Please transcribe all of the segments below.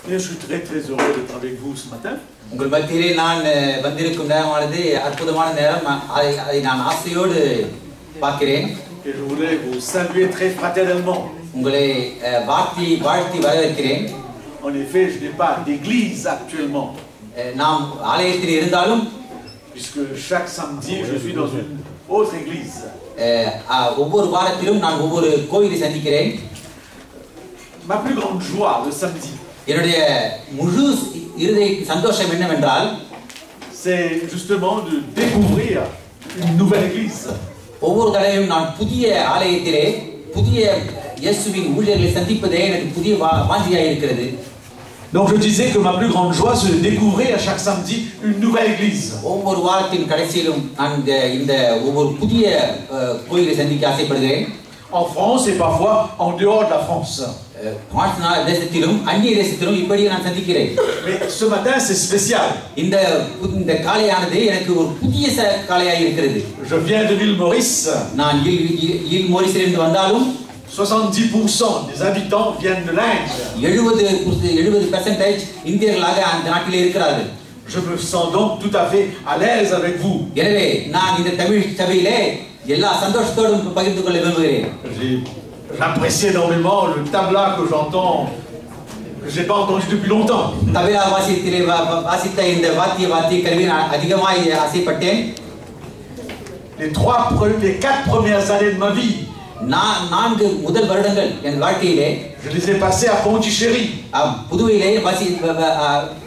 Et je suis très heureux d'être avec vous ce matin. உங்கள் மத்தியிலே நான் வந்திருக்கும் நேரமானது அற்புதமான நேரம். அதை நான் ஆசையோடு பார்க்கிறேன். Et je voudrais vous saluer très fraternellement. உங்களை வாழ்த்தி வரவேற்கிறேன். En effet, je n'ai pas d'église actuellement. நாம் ஆலயத்தில் இருந்தாலும் puisque chaque samedi je suis dans une autre église. ஒவ்வொரு வாரத்திலும் நான் ஒவ்வொரு கோயிலை சந்திக்கிறேன். Ma plus grande joie le samedi, என்னுடைய முழு இருதய சந்தோஷம் என்னவென்றால் c'est justement de découvrir une nouvelle église. ஒவ்வொரு தடவையும் நான் புதிய ஆலயத்திலே புதிய இயேசுவின் ஊழியர்களை சந்திப்பதே எனக்கு புதிய வாஞ்சியாக இருக்கிறது. Donc je disais que ma plus grande joie c'est de découvrir à chaque samedi une nouvelle église. ஒவ்வொரு வாரத்தின் கடைசியிலும் நான் இந்த ஒவ்வொரு புதிய கோயிலை சந்திக்க ஆசைப்படுகிறேன். En France et parfois en dehors de la France. தேசத்திலும் அந்நிய தேசத்திலும் இப்படியே நான் சந்திக்கிறேன். Mais ce matin c'est spécial. இந்த காலையானது எனக்கு ஒரு புதிய காலையாக இருக்கிறது. Je viens de l'île Maurice. நான் île Maurice-இலிருந்து வந்தாலும் 70% des habitants viennent de l'Inde. 70% இந்தியர்களாக அந்த நாட்டிலே இருக்கிறார்கள். Je me sens donc tout à fait à l'aise avec vous. எனவே நான் இந்த தமிழ் சபையிலே எல்லா சந்தோஷத்தோடும் பகிர்ந்து கொள்ள விரும்புகிறேன். J'apprécie énormément le tabla que j'entends, que j'ai pas entendu depuis longtemps. Tabla வாசித்த இந்த வாத்திய கருவி நான் அதிகமாக ஆசைப்பட்டேன். Les 4 premières années de ma vie, நான்கு முதல் வருடங்கள் என் வாழ்க்கையிலே je les ai passées à Pondicherry புதுவையிலே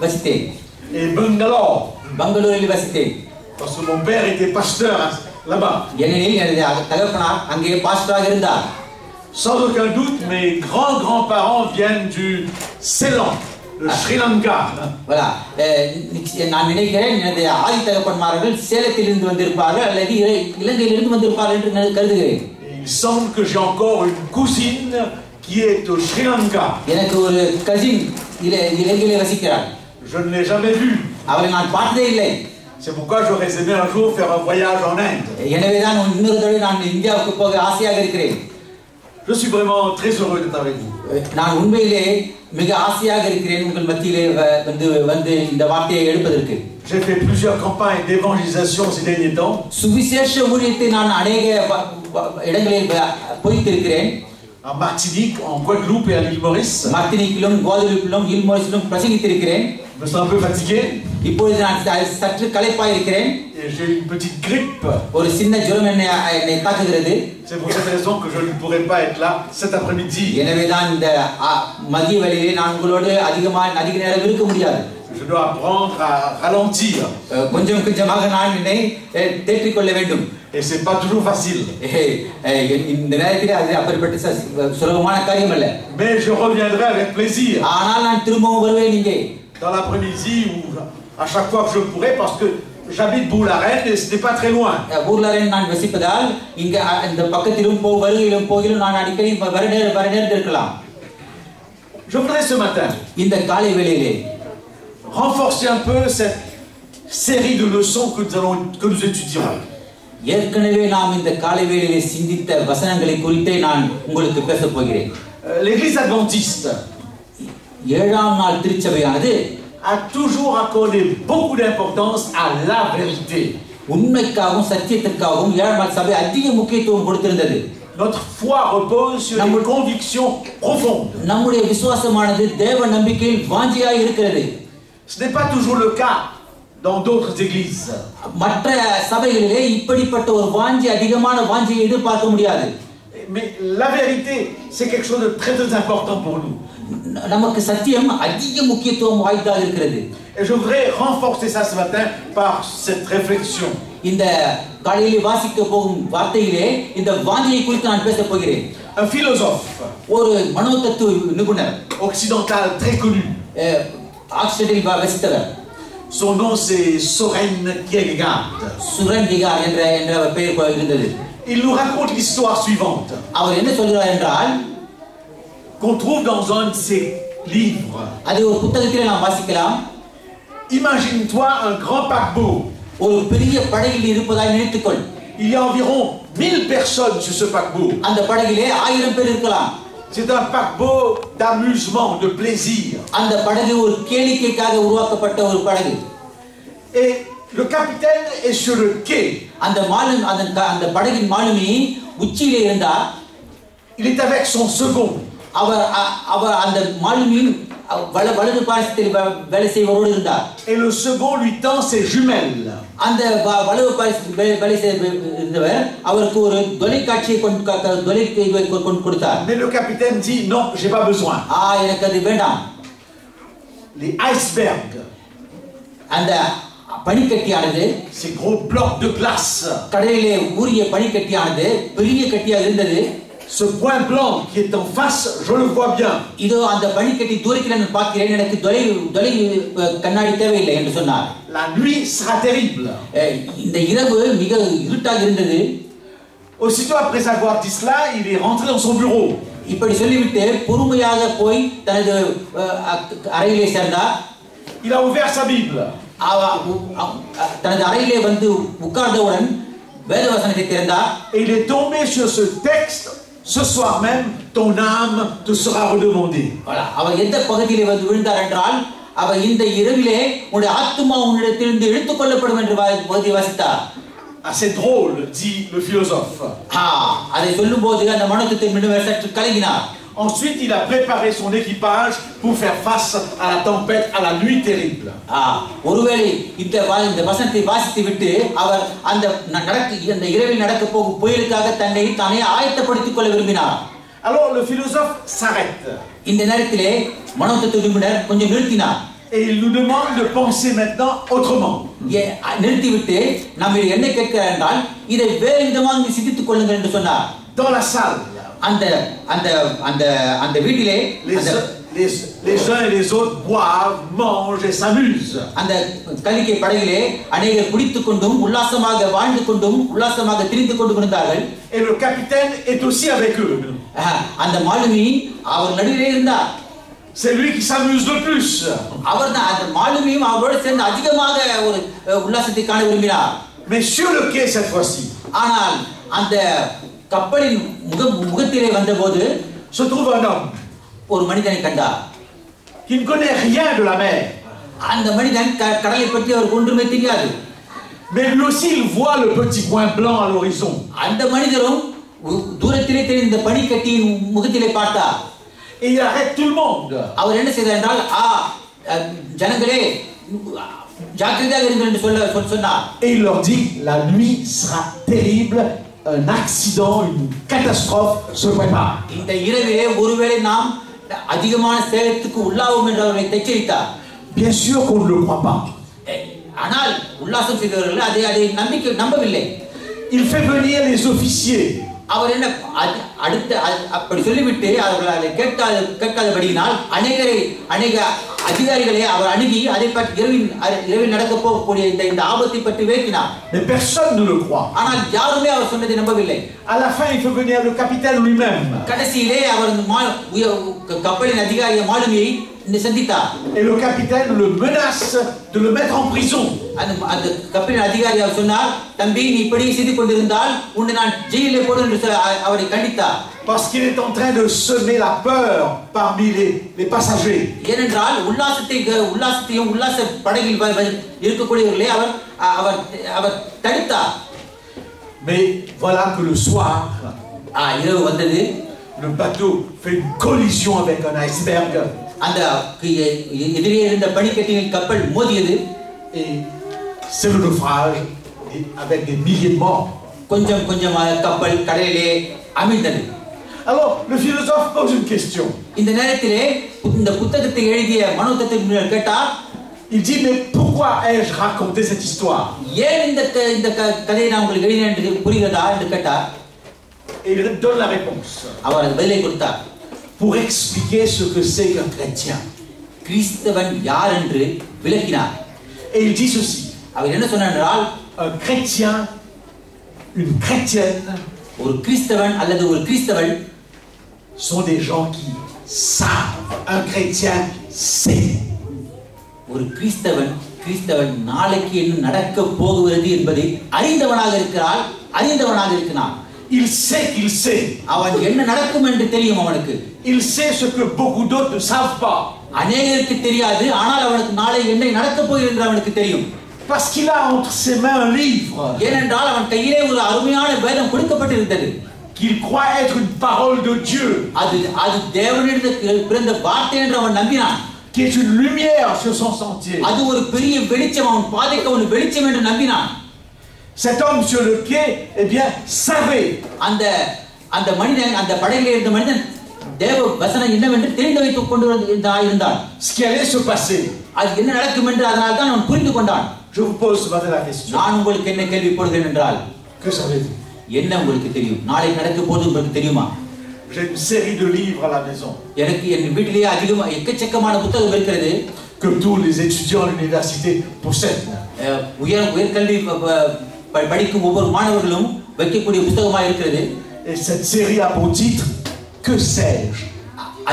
வசித்தேன். Et Bangalore, பெங்களூரில் வசித்தேன். parce que mon père était pasteur là-bas. ஏனெனில் எனது தகப்பனார் அங்கே பாஸ்டராக இருந்தார். Sans aucun doute, mes grands-parents viennent du Ceylan, de Sri Lanka. Voilà. நான் நினைக்கிறேன் எனது ஆதி தகப்பன்மார்கள் சேலத்திலிருந்து வந்திருப்பார்கள் அல்லது இலங்கையிலிருந்து வந்திருப்பார்கள் என்று கருதுகிறேன். Il semble que j'ai encore une cousine qui est au Sri Lanka. எனக்கு ஒரு கசின் இலங்கையிலே வசிக்கிறார். Je ne l'ai jamais vu. அவரை நான் பார்த்ததே இல்லை. C'est pourquoi j'aurais aimé un jour faire un voyage en Inde. எனவே தான் இன்னொரு தடவை நான் இந்தியாவுக்கு போக ஆசையாக இருக்கிறேன். Je suis vraiment très heureux d'être avec vous. நான் உண்மையிலே மிக ஆசையாக இருக்கிறேன் உங்கள் மத்தியிலே வந்து இந்த வார்த்தையை எடுப்பதற்கு. J'ai fait plusieurs campagnes d'évangélisation ces derniers temps. சுவிசேஷ ஊழியத்தை நான் अनेक இடங்களில் போய்த்திருக்கிறேன். En Martinique, en Guadeloupe et à l'île Maurice. மார்டினிக்கிலும் குவாதலூப்பிலும் île Maurice-லும் பிரசங்கித்திருக்கிறேன். Je me sens un peu fatigué. இப்பொழுது நான் சற்று களைப்பாக இருக்கிறேன். Et j'ai une petite grippe. ஒரு சின்ன ஜுரம் என்னை தாக்குகிறது. C'est pour cette raison que je ne pourrai pas être là cet après-midi. எனவே தான் இந்த மதிய வேளையிலே நான் உங்களோடு அதிக நேரம் இருக்க முடியாது. Je dois apprendre à ralentir. கொஞ்சமாக நான் என்னை தேற்றிக் கொள்ள வேண்டும். Et c'est pas toujours facile. இந்த நேரத்திலே அது அப்படிப்பட்ட சுலபமான காரியம் அல்ல. Mais je reviendrai avec plaisir. ஆனால் நான் திரும்பவும் வருவேன் இங்கே. Dans l'après-midi ou à chaque fois que je pourrai parce que j'habite Bourg-la-Reine et ce n'est pas très loin. Bourg-la-Reine நான் வசிப்பதால் இங்க இந்த பக்கத்திலும் வருகையிலும் நான் அடிக்கடி வர நேரம் இருக்கலாம். Je voudrais ce matin இந்த காலை வேளையிலே renforcer un peu cette série de leçons que nous étudions. ஏற்கனவே நாம் இந்த காலை வேளையிலே சிந்தித்த வசனங்களை குறித்து நான் உங்களுக்கு பேசப் போகிறேன். L'église adventiste 7ஆம் நாள் திருச்சபையானது a toujours accordé beaucoup d'importance à la vérité. உண்மைக்காகவும் சத்தியத்திற்காகவும் 7ஆம் நாள் சபை அதிக முக்கியத்துவம் கொடுத்திருந்தது. Notre foi repose sur une conviction profonde. நம்முடைய விசுவாசமானது தேவ நம்பிக்கையில் வாஞ்சியாக இருக்கிறது. Ce n'est pas toujours le cas dans d'autres églises. மற்ற சபைகளிலே இப்படிப்பட்ட ஒரு அதிகமான வாஞ்சியை எதிர்பார்க்க முடியாது. Mais la vérité, c'est quelque chose de très important pour nous. நமக்கு சத்தியம் அதிக முக்கியத்துவம் வாய்ந்ததாக இருக்கிறது. Et je voudrais renforcer ça ce matin par cette réflexion. இந்த காலையிலே வாசிக்க போகும் வார்த்தையிலே இந்த வாஞ்சியை குறித்து நான் பேசப் போகிறேன். Un philosophe, ஒரு மனோதத்துவ நிபுணர், occidental très connu. ஆக்ஸ்போர்டில் வசித்தவர். Son nom c'est Søren Kierkegaard. சுரன் கிகார் என்ற பெயர் இருந்தது. Il nous raconte l'histoire suivante. அவர் என்ன சொல்கிறார் என்றால் qu'on trouve dans un de ses livres. அது ஒரு புத்தகத்திலே நாம் வாசிக்கலாம். Imagine-toi un grand paquebot. ஒரு பெரிய படகில் இருப்பதாய் நினைத்துக்கொள். Il y a environ 1000 personnes sur ce paquebot. அந்த படகிலே 1000 பேர் இருக்கலாம். C'est un paquebot d'amusement, de plaisir. அந்த படகு ஒரு கேளிக்கைக்காக உருவாக்கப்பட்ட ஒரு படகு. Et le capitaine est sur le quai. அந்த படகின் மாலுமி உச்சியிலே இருந்தார். Il est avec son second. அவர் அந்த மாலுமியின் வலது பாரசத்தில் வேலை செய்வரோடு இருந்தார். Et le second lui tend ses jumelles. அந்த வலது பாரசத்தில் வேலை செய்தவர் அவருக்கு ஒரு தொலைக்காட்சியை கொண்டு கொடுத்தார். Mais le capitaine dit non, j'ai pas besoin. எனக்கு அது வேண்டாம். Les icebergs. அந்த பனிக்கட்டியானது, ces gros blocs de glace. கடலிலே ஊறிய பனிக்கட்டியானது பெரிய கட்டியாக இருந்தது. Ce point blanc qui est en face, je le vois bien. இதோ அந்த பனிக்கட்டி தூரத்தில் நான் பார்க்கிறேன், எனக்கு தொலை கண்ணாடி தேவையில்லை என்று சொன்னார். La nuit sera terrible. இந்த இரவு மிக இருட்டாக இருந்தது. Aussitôt après avoir dit cela, il est rentré dans son bureau. இப்படி சொல்லிவிட்டு பொறுமையாக போய் தனது அறையிலே சேர்ந்தார். Il a ouvert sa Bible. தனது அறையிலே வந்து உட்கார்ந்தவுடன் வேதவசனத்தை திறந்தார். Et il est tombé sur ce texte. Ce soir même, ton âme te sera redemandée. அவர் எந்த பகுதியிலே வந்து விழுந்தார் என்றால், அவர் இந்த இரவிலே உன்னுடைய ஆத்துமா உன்னிடத்திலிருந்து எடுத்துக் கொள்ளப்படும் என்று பகுதி வாசித்தார். Assez drôle, dit le philosophe. அதை சொல்லும்போது அந்த மனோதத்துவ நிபுணர் சற்று கலங்கினார். Ensuite, il a préparé son équipage pour faire face à la tempête, à la nuit terrible. ஒருவேளை இந்த வசனத்தை வாசித்து விட்டு அவர் அந்த இரவில் நடக்க போகும் புயலுக்காக தானே ஆயத்தப்படுத்திக் கொள்ள விரும்பினார். Alors le philosophe s'arrête. இந்த நேரத்திலே மனோதத்துவ நிபுணர் கொஞ்சம் நிறுத்தினார். Et il nous demande de penser maintenant autrement. நிறுத்திவிட்டு நம்ம என்ன கேட்கிறார் என்றால், இதை வேறு விதமாக சிந்தித்துக் கொள்ளுங்கள் என்று சொன்னார். Dans la salle. அந்த வீட்டிலே les uns et les autres boivent, mangent et s'amusent. அந்த கலிகை படகிலே அநேகர் குடித்துக் கொண்டும் உல்லாசமாக வாழ்ந்து கொண்டும் உல்லாசமாக திரிந்து கொண்டும் இருந்தார்கள். Et le capitaine est aussi avec eux. அந்த மாலுமி அவர் நடுவிலே இருந்தார். C'est lui qui s'amuse le plus. அவர்தான் அந்த மாலுமியும் அவரோடு சேர்ந்து அதிகமாக ஒரு உல்லாசத்தை காண விரும்பினார். Mais sur le quai cette fois-ci. ஆனால் அந்த கப்பலின் முகத்திலே வந்தபோது se trouve un homme. ஒரு மனிதனை கண்டார். Qui ne connaît rien de la mer. அந்த மனிதன் கடலை பற்றி அவருக்கு ஒன்றுமே தெரியாது. Mais lui aussi il voit le petit point blanc à l'horizon. அந்த மனிதரும் தூரத்திலே தெரிந்த பனிக்கட்டியின் முகத்திலே பார்த்தார். Et il arrête tout le monde. அவர் என்ன செய்தார் என்றால், ஜனங்களே ஜாக்கிரதையாக இருங்கள் என்று சொன்னார். Et il leur dit la nuit sera terrible, un accident, une catastrophe se prépare. இந்த இரவிலே ஒருவேளை நாம் அதிகமான சேதத்துக்கு உள்ளாவோம் என்று அவரை எச்சரித்தார். Bien sûr qu'on ne le croit pas. ஆனால் உல்லாசம் செய்தவர்கள் அதை நம்பவில்லை. Il fait venir les officiers. அவர் என்ன அடுத்த அப்படி சொல்லிவிட்டு அவர்கள் அதை கேட்காதபடியினால் அநேக அதிகாரிகளை அவர் அணுகி அதை பற்றி இரவில் நடக்க போகக்கூடிய இந்த ஆபத்தை பற்றி வேக்கினார். Mais personne ne le croit. ஆனால் யாருமே அவர் சொன்னதை நம்பவில்லை. À la fin il fait venir le capitaine lui-même. கடைசியிலே அவர் கப்பலின் அதிகாரிய மாலுமியை சந்தித்தார். Et le capitaine le menace de le mettre en prison. அந்த கப்பலின் அதிகாரி அவர் சொன்னார், தம்பி நீ இப்படி செய்து கொண்டிருந்தால் உன்னை நான் ஜெயிலே போடு என்று அவரை கண்டித்தார். Parce qu'il est en train de semer la peur parmi les passagers. ஏனென்றால் உல்லாசத்தையும் உல்லாச படகில் இருக்கக்கூடியவர்களே அவர் தடுத்தார். Mais voilà que le soir, இரவு வந்தது. le bateau fait une collision avec un iceberg. அந்த எதிரே இருந்த பனிக்கட்டியில் கப்பல் மோதியது. Et c'est le naufrage avec des milliers de morts. கொஞ்சமாக கப்பல் கடலிலே அமிழ்ந்தது. Alors le philosophe pose une question. இந்த நேரத்திலே இந்த புத்தகத்தை எழுதிய மனோதத்துவ நிபுணர் கேட்டார். Il dit mais pourquoi ai-je raconté cette histoire? ஏன் இந்த கதையை நான் உங்களுக்கு எழுதினேன் என்று புரிகிறதா என்று கேட்டார். Et il donne la réponse. அவர் பதிலை கொடுத்தார். Pour expliquer ce que c'est qu'un chrétien. கிறிஸ்தவன் யார் என்று விளக்கினார். Et il dit ceci. அவர் என்ன சொன்னார் என்றால், un chrétien, une chrétienne, ஒரு கிறிஸ்தவன் அல்லது ஒரு கிறிஸ்தவள் sont des gens qui savent. Un chrétien sait. ஒரு கிறிஸ்தவன் நாளைக்கு என்ன நடக்க போகிறது என்பதை அறிந்தவனாக இருக்கிறான். Il sait qu'il sait. அவன் என்ன நடக்கும் என்று தெரியும் அவனுக்கு. Il sait ce que beaucoup d'autres ne savent pas. அநேகருக்கு தெரியாது, ஆனால் அவனுக்கு நாளை என்ன நடக்கப் போகிறது என்று அவனுக்கு தெரியும். Parce qu'il a entre ses mains un livre. ஏனென்றால் அவன் கையிலே ஒரு அருமையான வேதம் கொடுக்கப்பட்டிருந்தது. Qu'il croit être une parole de Dieu. அது தேவனிடத்தில் பிறந்த வார்த்தை என்று அவன் நம்பினான். Qui est une lumière sur son sentier. அது ஒரு பெரிய வெளிச்சம், அவன் பாதைக்கு ஒரு வெளிச்சம் என்று நம்பினான். Cet homme sur le quai, eh bien, savait. அந்த மனிதன், அந்த படகில் இருந்த மனிதன் தேவ வசனம் என்னவென்று தெரிந்து வைத்துக் கொண்டு இருந்தான். Ce qui allait se passer. அது என்ன நடக்கும் என்று அதனால் தான் அவன் புரிந்து கொண்டான். Je vous pose ce matin la question. நான் உங்களுக்கு என்ன கேள்வி போடுகிறேன் என்றால், que savez-vous? என்ன உங்களுக்கு தெரியும்? நாளை நடக்க போது உங்களுக்கு தெரியுமா? J'ai une série de livres à la maison. எனக்கு என் வீட்டிலேயே அதிகமாக எக்கச்சக்கமான புத்தகம் இருக்கிறது. Que tous les étudiants à l'université possèdent. உயர்கல்வி படிக்கும் ஒவ்வொரு மாணவர்களும் வைக்கக்கூடிய புத்தகமாக இருக்கிறது. Et cette série a pour titre que sais-je?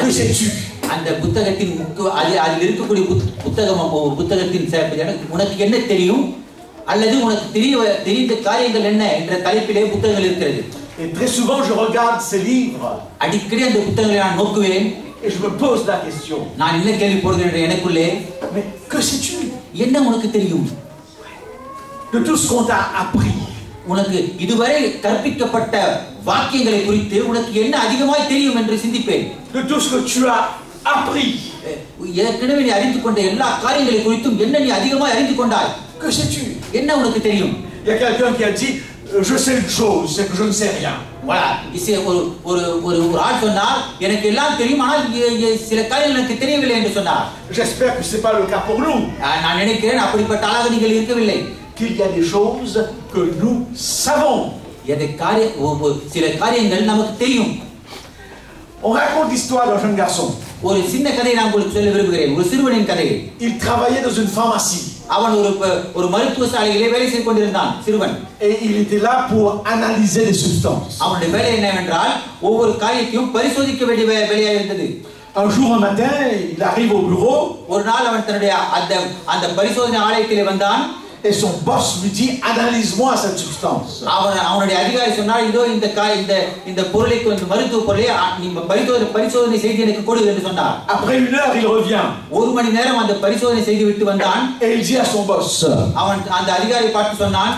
Que sais-tu? அந்த புத்தகத்தின் அதில் இருக்கக்கூடிய புத்தகத்தின் உனக்கு என்ன தெரியும் அல்லது உனக்கு தெரிந்த காரியங்கள் என்ன என்ற தலைப்பிலே புத்தகங்கள் இருக்கிறது. Et très souvent je regarde ces livres. அடிக்கடி அந்த புத்தகங்களை நான் நோக்குவேன். Et je me pose la question. நான் என்ன கேள்வி போடுகிறேன் எனக்குள்ளே, mais que sais-tu? என்ன உனக்கு தெரியும்? De tout ce qu'on t'a appris. உனக்கு இதுவரை கற்பிக்கப்பட்ட வாக்கியங்களை குறித்து உனக்கு என்ன அதிகமாய் தெரியும் என்று சிந்திப்பேன். De tout ce que tu as appris. ஏற்கனவே நீ அறிந்து கொண்ட எல்லா காரியங்களை குறித்தும் என்ன நீ அதிகமாய் அறிந்து கொண்டாய்? Que sais-tu? என்ன உனக்கு தெரியும்? Il y a quelqu'un qui a dit je sais une chose, c'est que je ne sais rien. Voilà, இசை ஒரு ஆள் சொன்னார், எனக்கு எல்லாம் தெரியும் ஆனால் சில காரியங்கள் எனக்கு தெரியவில்லை என்று சொன்னார். J'espère que c'est pas le cas pour nous. நான் நினைக்கிறேன் அப்படிப்பட்ட ஆளாக நீங்கள் இருக்கவில்லை. Qu'il y a des choses que nous savons. சில காரியங்கள் நமக்கு தெரியும். On raconte l'histoire d'un jeune garçon. ஒரு சின்ன கதையை நான் உங்களுக்கு சொல்ல விரும்புகிறேன். ஒரு சிறுவனின் கதை. Il travaillait dans une pharmacie. அவன் ஒரு மருத்துவ சாலையிலே வேலை செய்து கொண்டிருந்தான் சிறுவன். Et il était là pour analyser les substances. அவனுடைய வேலை என்னவென்றால் ஒவ்வொரு காரியத்தையும் பரிசோதிக்க வேண்டிய வேலையாக இருந்தது. Un jour un matin, il arrive au bureau. ஒரு நாள் அவன் தன்னுடைய அந்த பரிசோதனை ஆலயத்திலே வந்தான். Et son boss lui dit analyse-moi cette substance. அவனுடைய அதிகாரி சொன்னார், இதோ இந்த பொருளை, இந்த மருத்துவ பொருளை நீ பரிசோதனை செய்து எனக்கு கொடு என்று சொன்னார். Après une heure il revient. ஒரு மணி நேரம் அந்த பரிசோதனை செய்து விட்டு வந்தான். Et il dit à son boss. அவன் அந்த அதிகாரி பார்த்து சொன்னான்,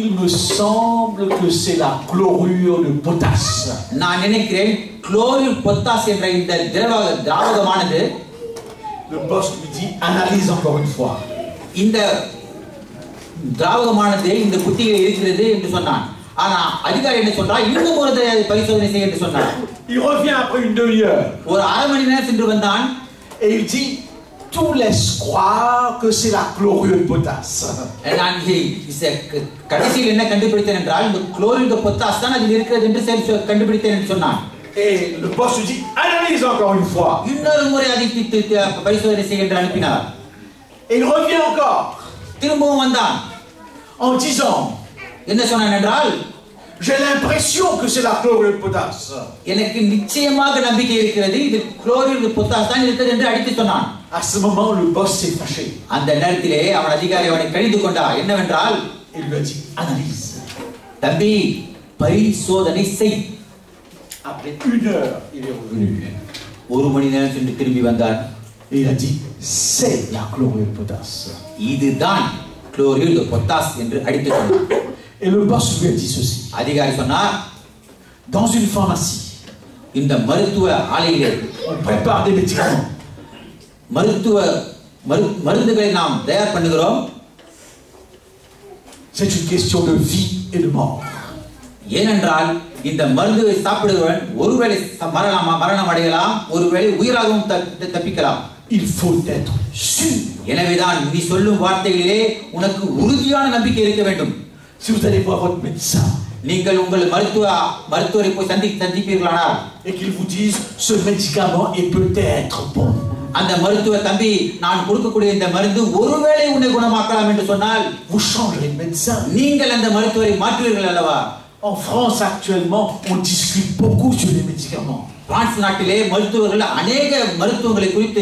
il me semble que c'est la chlorure de potasse. நான் நினைக்கிறேன் குளோரின் பொட்டாஸ் என்ற இந்த திராவகமானது. Le boss lui dit analyse encore une fois. இந்த திராவகமானது இந்த புத்தியில் இருக்கிறது என்று சொன்னான். ஆனா அதிகாரி என்ன சொல்றான், இன்னும் ஒரு பரிசோதனை செய்ய என்று சொன்னான். Il revient après une demi-heure. ஒரு அரை மணி நேரம் சென்று வந்தான். Et il dit tout laisse croire que c'est la chlorure de potasse. நான் கடைசியில் என்ன கண்டுபிடித்தேன் என்றால் இந்த குளோரின் பொட்டாஸ் தான் அதில் இருக்கிறது என்று கண்டுபிடித்தேன் என்று சொன்னான். Et le boss lui dit analyse encore une fois. இன்னொரு முறை அதை பரிசோதனை செய்ய என்று அனுப்பினார். Et il revient encore. திரும்பவும் வந்தான். En disant என்ன சொன்னான் என்றால், j'ai l'impression que c'est la chlorure de potasse. எனக்கு நிச்சயமாக நம்பிக்கை இருக்கிறது இது குளோரின் பொட்டாஸ் தான் இருக்கிறது என்று அடித்து சொன்னான். À ce moment le boss s'est fâché. அந்த நேரத்திலே அவன் அதிகாரி அவனை கடிந்து கொண்டார். என்னவென்றால், il lui a dit analyse. தம்பி பரிசோதனை செய். Après une heure il est revenu. ஒரு மணி நேரம் சென்று திரும்பி வந்தார். Et il a dit c'est la chlorure de potasse. இதுதான் குளோரின் பொட்டாஸ் என்று அடித்து சொன்னார். Et le boss lui a dit ceci. அதிகாரி சொன்னார், dans une pharmacie, இந்த மருத்துவ ஆலையிலே on prépare des médicaments. மருந்துகளை நாம் தயார் பண்ணுகிறோம். C'est une question de vie et de mort. ஏனென்றால் இந்த மருந்துவை சாப்பிடுவன் ஒருவேளை மரணம் அடையலாம், ஒருவேளை உயிராகவும் தப்பிக்கலாம். Il faut être sûr. எனவேதான் நீ சொல்லும் வார்த்தைகளிலே உனக்கு உறுதியான நம்பிக்கை இருக்க வேண்டும். Si vous allez voir votre médecin, நீங்கள் உங்கள் மருத்துவரை போய் சந்திப்பீர்களானால், et qu'il vous dise ce médicament est peut-être bon. அந்த மருத்துவ தம்பி நான் கொடுக்கக்கூடிய இந்த மருந்து ஒருவேளை உன்னை குணமாக்கலாம் என்று சொன்னால், vous changerez de médecin. நீங்கள் அந்த மருத்துவரை மாற்றுவீர்கள் அல்லவா? En France actuellement, on discute beaucoup sur les médicaments. France நாட்டிலே மருத்துவர்கள் அநேக மருத்துவங்களை குறித்து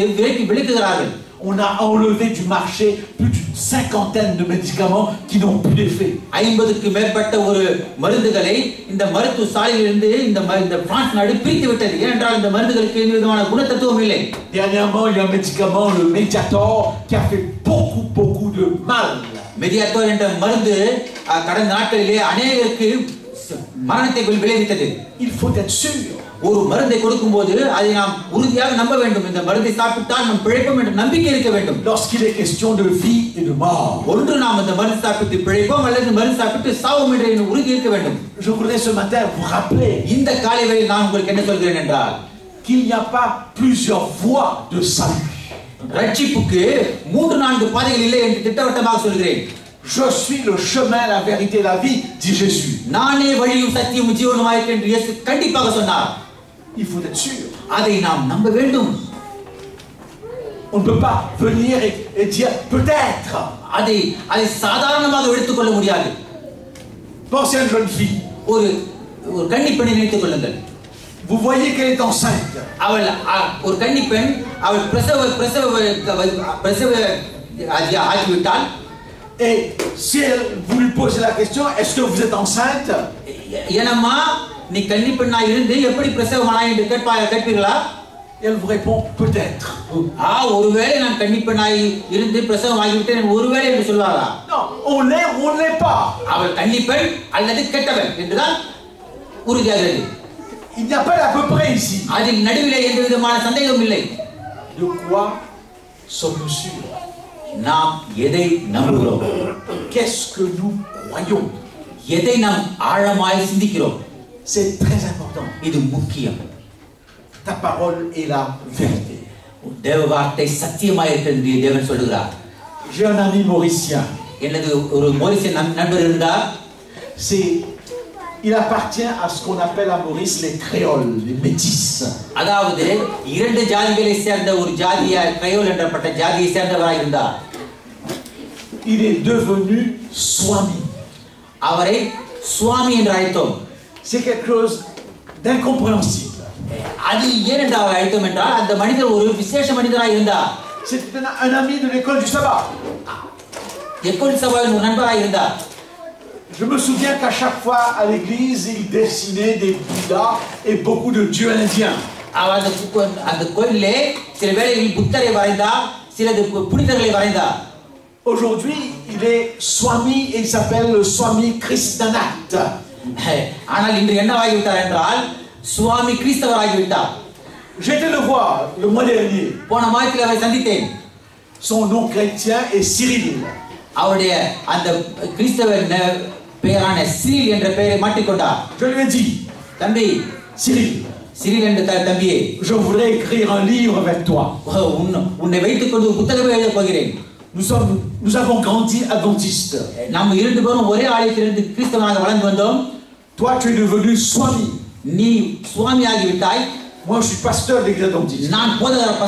விளக்குகிறார்கள். On a enlevé du marché plus d'une cinquantaine de médicaments qui n'ont plus d'effet. 50க்கு மேற்பட்ட ஒரு மருந்துகளை இந்த மருத்துவ சாலையிலிருந்து இந்த பிரான்ஸ் நாடு பிரித்து விட்டது. ஏனென்றால் இந்த மருந்துகளுக்கு எந்த விதமான குணத்தத்துவம் இல்லை. Dernièrement, il y a un médicament, le Mediator, qui a fait beaucoup de mal. Mediator என்ற மருந்து கடந்த நாட்களிலே அநேகருக்கு மரணத்தை விளைவித்தது. Il faut être sûr. ஒரு மருந்தை கொடுக்கும்போது அதை நாம் உறுதியாக நம்ப வேண்டும். இந்த மருந்தை சாப்பிட்டால் நாம் பிழைப்போம் என்ற நம்பிக்கை இருக்க வேண்டும். Lorsqu'il est question de vie et de mort. ஒன்று நாம் இந்த மருந்து சாப்பிட்டு பிழைப்போம் அல்லது மருந்து சாப்பிட்டு சாவோம் என்ற உறுதி இருக்க வேண்டும். Je voudrais ce matin vous rappeler இந்த காலை வேளையில் நான் உங்களுக்கு என்ன சொல்கிறேன் என்றால் qu'il n'y a pas plusieurs voies de salut. ரட்சிப்புக்கு 3-4 பாதைகள் இல்லை என்று திட்டவட்டமாக சொல்கிறேன். Je suis le chemin, la vérité et la vie, dit Jésus. நானே வழியும் சத்தியமும் ஜீவனுமாய் இருக்கிறேன் என்று இயேசு கண்டிப்பாக சொன்னார். Il faut être sûr. அதை நாம் நம்ப வேண்டும். On ne peut pas venir et dire peut-être. அதை சாதாரணமாக எடுத்துக்கொள்ள முடியாது. Pensez à une jeune fille. ஒரு கன்னிப்பெண்ணை நினைத்துக் கொள்ளுங்கள். Vous voyez qu'elle est enceinte. அவள் ஒரு கன்னிப்பெண் அவள் பிரசவ ஆகிவிட்டால் et si vous lui posez la question est-ce que vous êtes enceinte? ஏனம்மா நீ கன்னிப்பெண்ணாய் இருந்து எப்படி பிரசவமானாய் என்று கேட்பீர்களா? Elle vous répond peut-être. ஒருவேளை நான் கன்னிப்பெண்ணாய் இருந்து பிரசவம் ஆகிவிட்டேன் ஒருவேளை என்று சொல்வாரா? Non, on l'est ou on l'est pas. அவள் கன்னிப்பெண் அல்லது கெட்டவள் என்றுதான் உறுதியாகிறது. Il n'y a pas d'à peu près ici. அதில் நடுவிலே எந்த விதமான சந்தேகம் இல்லை. De quoi sommes-nous sûrs? நாம் எதை நம்புகிறோம்? Qu'est-ce que nous croyons? எதை நாம் ஆழமாய் சிந்திக்கிறோம்? C'est très important. இது முக்கியம். Ta parole est la vérité. தேவ வார்த்தை சத்தியமாய் இருக்கிறது என்று தேவன் சொல்கிறார். J'ai un ami mauricien. எனது ஒரு மொரிசிய நண்பர் இருந்தார். Il appartient à ce qu'on appelle à Maurice les créoles, les métis. அதாவது இரண்டு ஜாதிகளை சேர்ந்த ஒரு ஜாதியா கிரையோல் என்றப்பட்ட ஜாதியை சேர்ந்தவராய் இருந்தார். Il est devenu swami. அவரை சுவாமி என்று அழைத்தோம். C'est quelque chose d'incompréhensible. அது ஏன் என்று அவர் அழைத்தோம் என்றால் அந்த மனிதர் ஒரு விசேஷ மனிதராய் இருந்தார். C'est un ami de l'école du sabbat. école சபாவின் ஒரு நண்பராய் இருந்தார். Je me souviens qu'à chaque fois à l'église, il dessinait des Bouddhas et beaucoup de dieux indiens. அந்த கோயிலிலே சில வேளைகளில் புத்தரை வரைந்தார், சிலது புனிதர்களை வரைந்தார். Aujourd'hui, il est swami et il s'appelle le swami Krishnanath. ஆனால் இன்று என்னவாகிவிட்டார் என்றால் சுவாமி கிறிஸ்தவராகிவிட்டார். J'étais le voir le mois dernier. போன மாதத்தில் அவரை சந்தித்தேன். Son nom chrétien est Cyril. அவருடைய அந்த கிறிஸ்தவ பெயரான சிரில் என்ற பெயரை மாற்றிக்கொண்டார். Je lui ai dit, தம்பி சிரில் என்ற தம்பியே, je voudrais écrire un livre avec toi. உன்னை வைத்துக்கொண்டு புத்தகமே எழுதப் போகிறேன். Nous avons grandi adventistes. நாம் இரண்டு பேரும் ஒரே ஆலயத்திலிருந்து கிறிஸ்தவனாக வளர்ந்து வந்தோம். Toi tu es devenu swami. நீ சுவாமி ஆகிவிட்டாய். Moi je suis pasteur de l'église adventiste. நான் போதகர்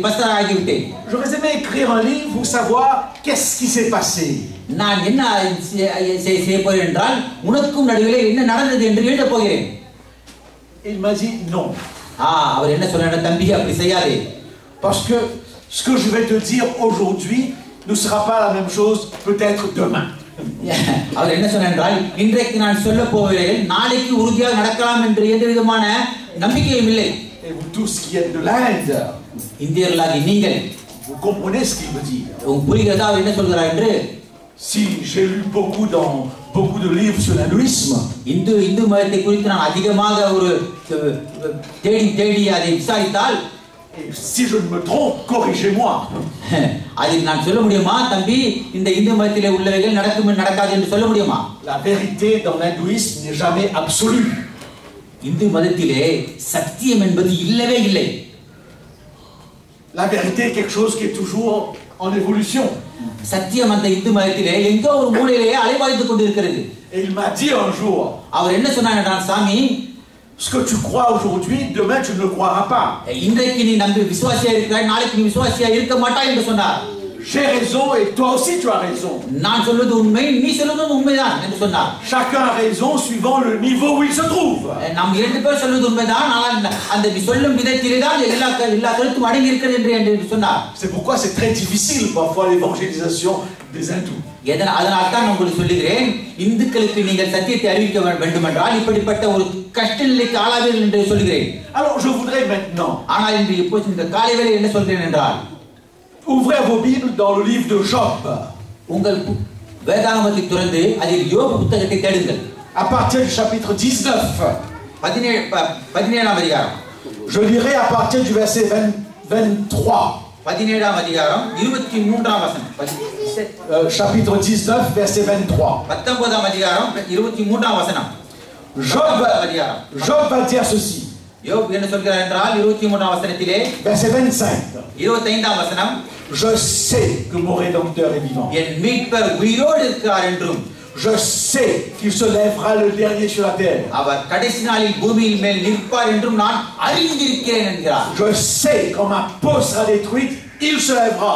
Bastar ஆகிவிட்டேன். J'aurais aimé écrire un livre pour savoir qu'est-ce qui s'est passé. நான் என்ன செய்ய போகிறேன் என்றால் உனக்கும் நடுவிலே என்ன நடந்தது என்று எழுத போகிறேன். Il m'a dit non. அவர் என்ன சொன்னார்? தம்பி அப்படி செய்யாதே. Parce que ce que je vais te dire aujourd'hui ne sera pas la même chose peut-être demain. அவர் என்ன சொன்னார் என்றால் இன்றைக்கு நான் சொல்ல போகிறேன் நாளைக்கு உறுதியாக நடக்கலாம் என்று எந்த விதமான நம்பிக்கையும் இல்லை. Et vous tous qui êtes de l'Inde, இந்தியர்களாகி நீங்கள் vous comprenez ce qu'il me dit. புரிகிறதா அவர் என்ன சொல்கிறார் என்று? Si j'ai lu beaucoup de livres sur l'hindouisme, Hindu மதத்தை குறித்து நான் அதிகமாக ஒரு தேடி அதை விசாரித்தால், et si je ne me trompe, corrigez-moi. அதில் நான் சொல்ல முடியுமா தம்பி இந்த இந்து மதத்திலே உள்ளவைகள் நடக்கும் நடக்காது என்று சொல்ல முடியுமா? La vérité dans l'hindouisme n'est jamais absolue. Hindu மதத்திலே சத்தியம் என்பது இல்லவே இல்லை. La vérité est quelque chose qui est toujours en évolution. சத்தியம் அந்த இந்து மதத்திலே எங்கோ ஒரு மூலையிலே அலைபாய்ந்து கொண்டிருக்கிறது. Et il m'a dit un jour, அவர் என்ன சொன்னார் என்றால், சாமி ce que tu crois aujourd'hui, demain tu ne le croiras pas. இன்றைக்கு நீ நம்பி விசுவாசியா இருக்கிறாய், நாளைக்கு நீ விசுவாசியா இருக்க மாட்டாய் என்று சொன்னார். j'ai raison et toi aussi tu as raison. நான் சொல்வது உண்மை, நீ சொல்வது உண்மைதான் என்று சொன்னார். Chacun a raison suivant le niveau où il se trouve. நாம் இரண்டு பேர் சொல்வது உண்மைதான், ஆனால் அந்த சொல்லும் விதத்திலே தான் எல்லா கருத்தும் அடங்கி இருக்கிறது என்று சொன்னார். C'est pourquoi c'est très difficile parfois l'évangélisation des hindous. அதனால் தான் உங்களுக்கு சொல்லுகிறேன், இந்துக்களுக்கு நீங்கள் சத்தியத்தை அறிவிக்க வேண்டும் என்றால் இப்படிப்பட்ட ஒரு கஷ்ட நிலைக்கு ஆளாவீர்கள் என்று சொல்லுகிறேன். Alors je voudrais maintenant, ஆனால் இன்று இப்போ இந்த காலை வேளை என்ன சொல்கிறேன் என்றால், ouvrez vos Bibles dans le livre de Job. உங்கள் வேதாகமத்தை திறந்து அதில் யோபு புத்தகத்தை தேடுங்கள். À partir du chapitre 19. 17ஆம் அதிகாரம். Je lirai à partir du verset 23. 17ஆம் அதிகாரம் 23ஆம் வசனம். Chapitre 19 verset 23. 19ஆம் அதிகாரம் 23ஆம் வசனம். Job va dire ceci. யோபு என்ன சொல்கிறார் என்றால் 23ஆம் வசனத்திலே verset 25. 25ஆம் வசனம். Je sais que mon rédempteur est vivant. என் மீட்பர் உயிரோடு இருக்கிறார் என்றும், je sais qu'il se lèvera le dernier sur la terre. அவர் கடைசி நாளில் பூமியின் மேல் நிற்பார் என்றும் நான் அறிந்திருக்கிறேன் என்கிறார். je sais quand ma peau sera détruite, il se lèvera.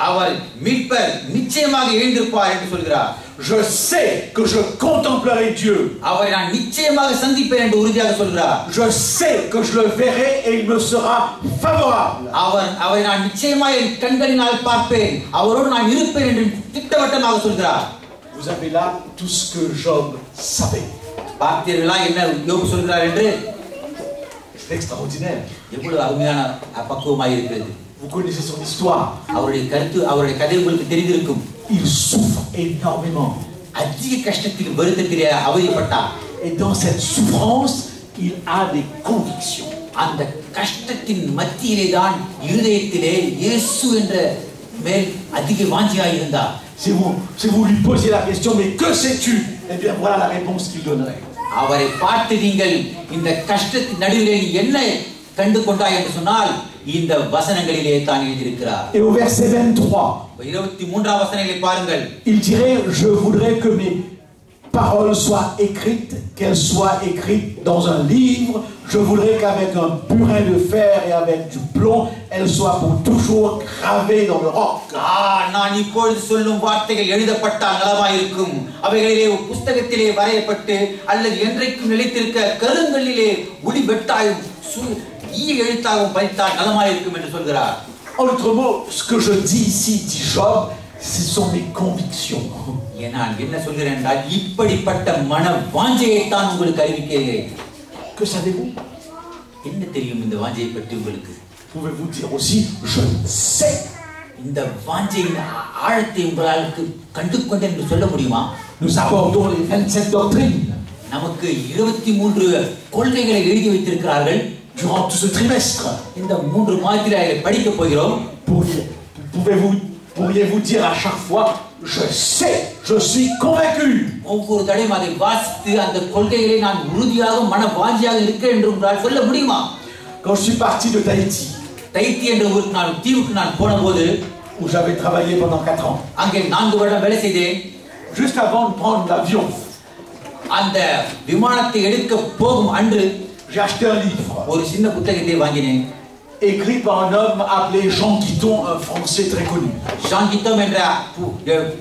அவர் மீட்பர் நிச்சயமாக எழுந்திருப்பார் என்று சொல்கிறார். je sais que je contemplerai Dieu. அவரை நான் நிச்சயமாக சந்திப்பேன் என்று உறுதியாக சொல்கிறார். je sais que je le verrai et il me sera favorable. அவரை நான் நிச்சயமாக என் கண்களினால் பார்ப்பேன், அவரோடு நான் இருப்பேன் என்று திட்டவட்டமாக சொல்கிறார். Vous avez là tout ce que Job savait. பார்த்தீர்களா என்ன யோபு சொல்கிறார் என்று? C'est extraordinaire. எவ்வளவு அருமையான பக்குவமாக இருக்கிறது. Vous connaissez son histoire. அவருடைய கதை உங்களுக்கு தெரிந்திருக்கும். Il souffre énormément. அதிக கஷ்டத்தில் வருத்தத்திலே அவதிப்பட்டார். Et dans cette souffrance, il a des convictions. அந்த கஷ்டத்தின் மத்தியிலே தான் இருதயத்திலே இயேசு என்ற மேல் அதிக வாஞ்சியாக இருந்தார். Si vous lui posez la question, mais que sais-tu? Eh bien, voilà la réponse qu'il donnerait. அவரை பார்த்து நீங்கள் இந்த கஷ்டத்தின் நடுவிலே நீ என்ன கண்டு கொண்டாய் என்று சொன்னால் இந்த வசனங்களிலே தான் எழுதியிருக்கிறார். Et au verset 23, 23ஆம் வசனத்தை பாருங்கள். Il dirait, je voudrais que mes paroles soient écrites, qu'elles soient écrites dans un livre. Je voudrais qu'avec un burin de fer et avec du plomb, elles soient pour toujours gravées dans le roc. நான் இப்பொழுது சொல்லும் வார்த்தைகள் எழுதப்பட்டால் நலமாய் இருக்கும். அவைகளிலே புத்தகத்திலே வரையப்பட்டு அல்லது என்றைக்கும் நிலைத்திருக்க கருங்கல்லிலே ஒளி வெட்டாயும் ஈய எழுத்தாகவும் பதித்தால் நலமாய் இருக்கும் என்று சொல்கிறார். En d'autres mots, ce que je dis ici, dit Job, ce sont mes convictions. நான் என்ன சொல்கிறேன் என்றால் இப்படிப்பட்ட மன வாஞ்சையை தான் உங்களுக்கு அறிவிக்கிறேன். Que savez-vous? என்ன தெரியும் இந்த வாஞ்சையை பற்றி உங்களுக்கு? Pouvez-vous dire aussi, je sais? இந்த வாஞ்சையின் ஆழத்தை உங்களுக்கு கண்டு கொண்டேன் என்று சொல்ல முடியுமா? Nous abordons les 27 doctrines. நமக்கு 23 கொள்கைகளை எழுதி வைத்திருக்கிறார்கள். Durant tout ce trimestre. இந்த 3 மாதத்திலே படிக்க போகிறோம். Pourriez-vous dire à chaque fois, je sais, je suis convaincu. ஒவ்வொரு தடவையும் அதை வாசித்து அந்த கொள்கைகளை நான் உறுதியாக மன வாஞ்சியாக இருக்கிறேன் என்று உங்களால் சொல்ல முடியுமா? Quand je suis parti de Tahiti, தைத்தி என்ற ஊருக்கு நான் தீவுக்கு நான் போனபோது, où j'avais travaillé pendant 4 ans, அங்கே 4 வருடம் வேலை செய்தேன். juste avant de prendre l'avion, அந்த விமானத்தை எடுக்க போகும் அன்று j'ai acheté un livre ஒரு சின்ன புத்தகத்தை வாங்கினேன். écrit par un homme appelé Jean Guiton, un Français très connu. Jean Guiton என்ற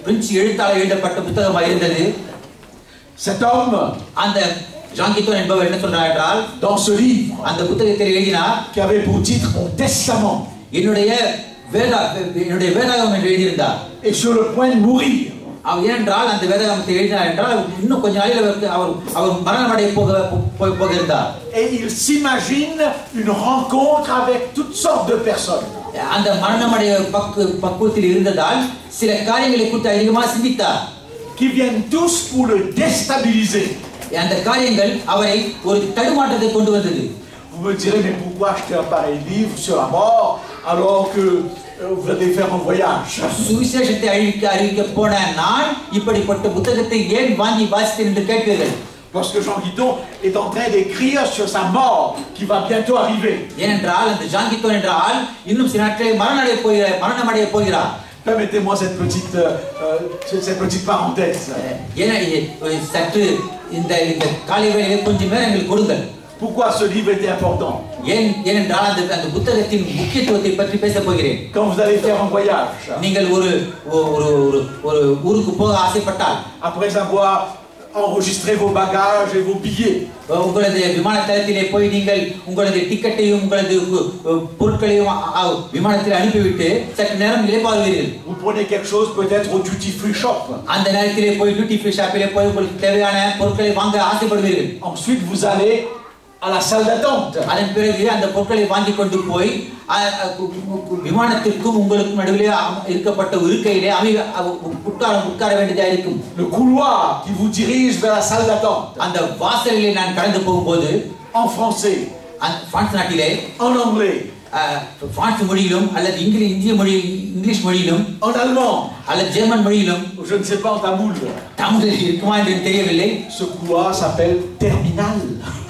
பிரெஞ்சு எழுத்தாளர் எழுதப்பட்ட புத்தகமாக இருந்தது. Cet homme, அந்த Jean Guiton என்பவர் என்ன சொல்றார் என்றால், dans ce livre, அந்த புத்தகத்தில் எழுதினார், qui avait pour titre Mon Testament, என்னுடைய வேதாகமம் என்று எழுதியிருந்தார். est sur le point de mourir. அவர் ஏனென்றால் அந்த வேதாகமத்தை எழுதினார் என்றால் இன்னும் கொஞ்ச நாளில் அவர் மரணமடைய போகிறார். Et il s'imagine une rencontre avec toutes sortes de personnes. அந்த மரணமடைய பக்குவத்தில் இருந்ததால் சில காரியங்களை குறித்து அதிகமாக சிந்தித்தார். Qui viennent tous pour le déstabiliser. அந்த காரியங்கள் அவரை ஒரு தடுமாற்றத்தை கொண்டு வந்தது. Vous me direz, mais pourquoi acheter un pareil livre sur la mort alors que vous allez faire un voyage? சுவிசேஷத்தை அறிவிக்க போன நான் இப்படிப்பட்ட புத்தகத்தை ஏன் வாங்கி வாசித்தேன் என்று கேட்பீர்கள். Parce que Jean Guiton est en train d'écrire sur sa mort qui va bientôt arriver. ஏனென்றால் அந்த ஜான் கித்தோன் என்றால் இன்னும் சில நாட்களில் மரணமடைய போகிறார். Permettez-moi cette petite parenthèse. சற்று இந்த காலை வேளையில் கொஞ்சம் நேரம் எங்களுக்கு கொடுங்கள். Pourquoi ce livre était important? ஏனென்றால் அந்த புத்தகத்தின் முக்கியத்துவத்தை பற்றி பேச போகிறேன். Quand vous allez faire un voyage, நீங்கள் ஒரு ஊருக்கு போக ஆசைப்பட்டால், après avoir enregistré vos bagages et vos billets, உங்களது விமான தளத்திலே போய் நீங்கள் உங்களது டிக்கெட்டையும் உங்களது பொருட்களையும் விமானத்தில் அனுப்பிவிட்டு சற்று நேரம் இளைப்பாறுவீர்கள். vous prenez quelque chose peut-être au duty free shop. அந்த நேரத்திலே போய் டியூட்டி ஃப்ரீ ஷாப்பிலே போய் உங்களுக்கு தேவையான பொருட்களை வாங்க ஆசைப்படுவீர்கள். Ensuite vous allez à la salle d'attente. அதன் பிறகு அந்த பொருட்களை வாங்கி கொண்டு போய் விமானத்திற்கும் உங்களுக்கும் நடுவிலே இருக்கப்பட்ட இருக்கையிலே உட்கார வேண்டியதா இருக்கும். Le couloir qui vous dirige vers la salle d'attente. அந்த வாசலிலே நான் கடந்து போகும்போது en français, பிரான்ஸ் நாட்டிலே en anglais, பிரான்ஸ் மொழியிலும் அல்லது இங்கிலீஷ் மொழியிலும், en allemand, அல்லது ஜெர்மன் மொழியிலும், je ne sais pas en tamoul. தமிழில் இருக்குமா என்று தெரியவில்லை. Ce couloir s'appelle terminal.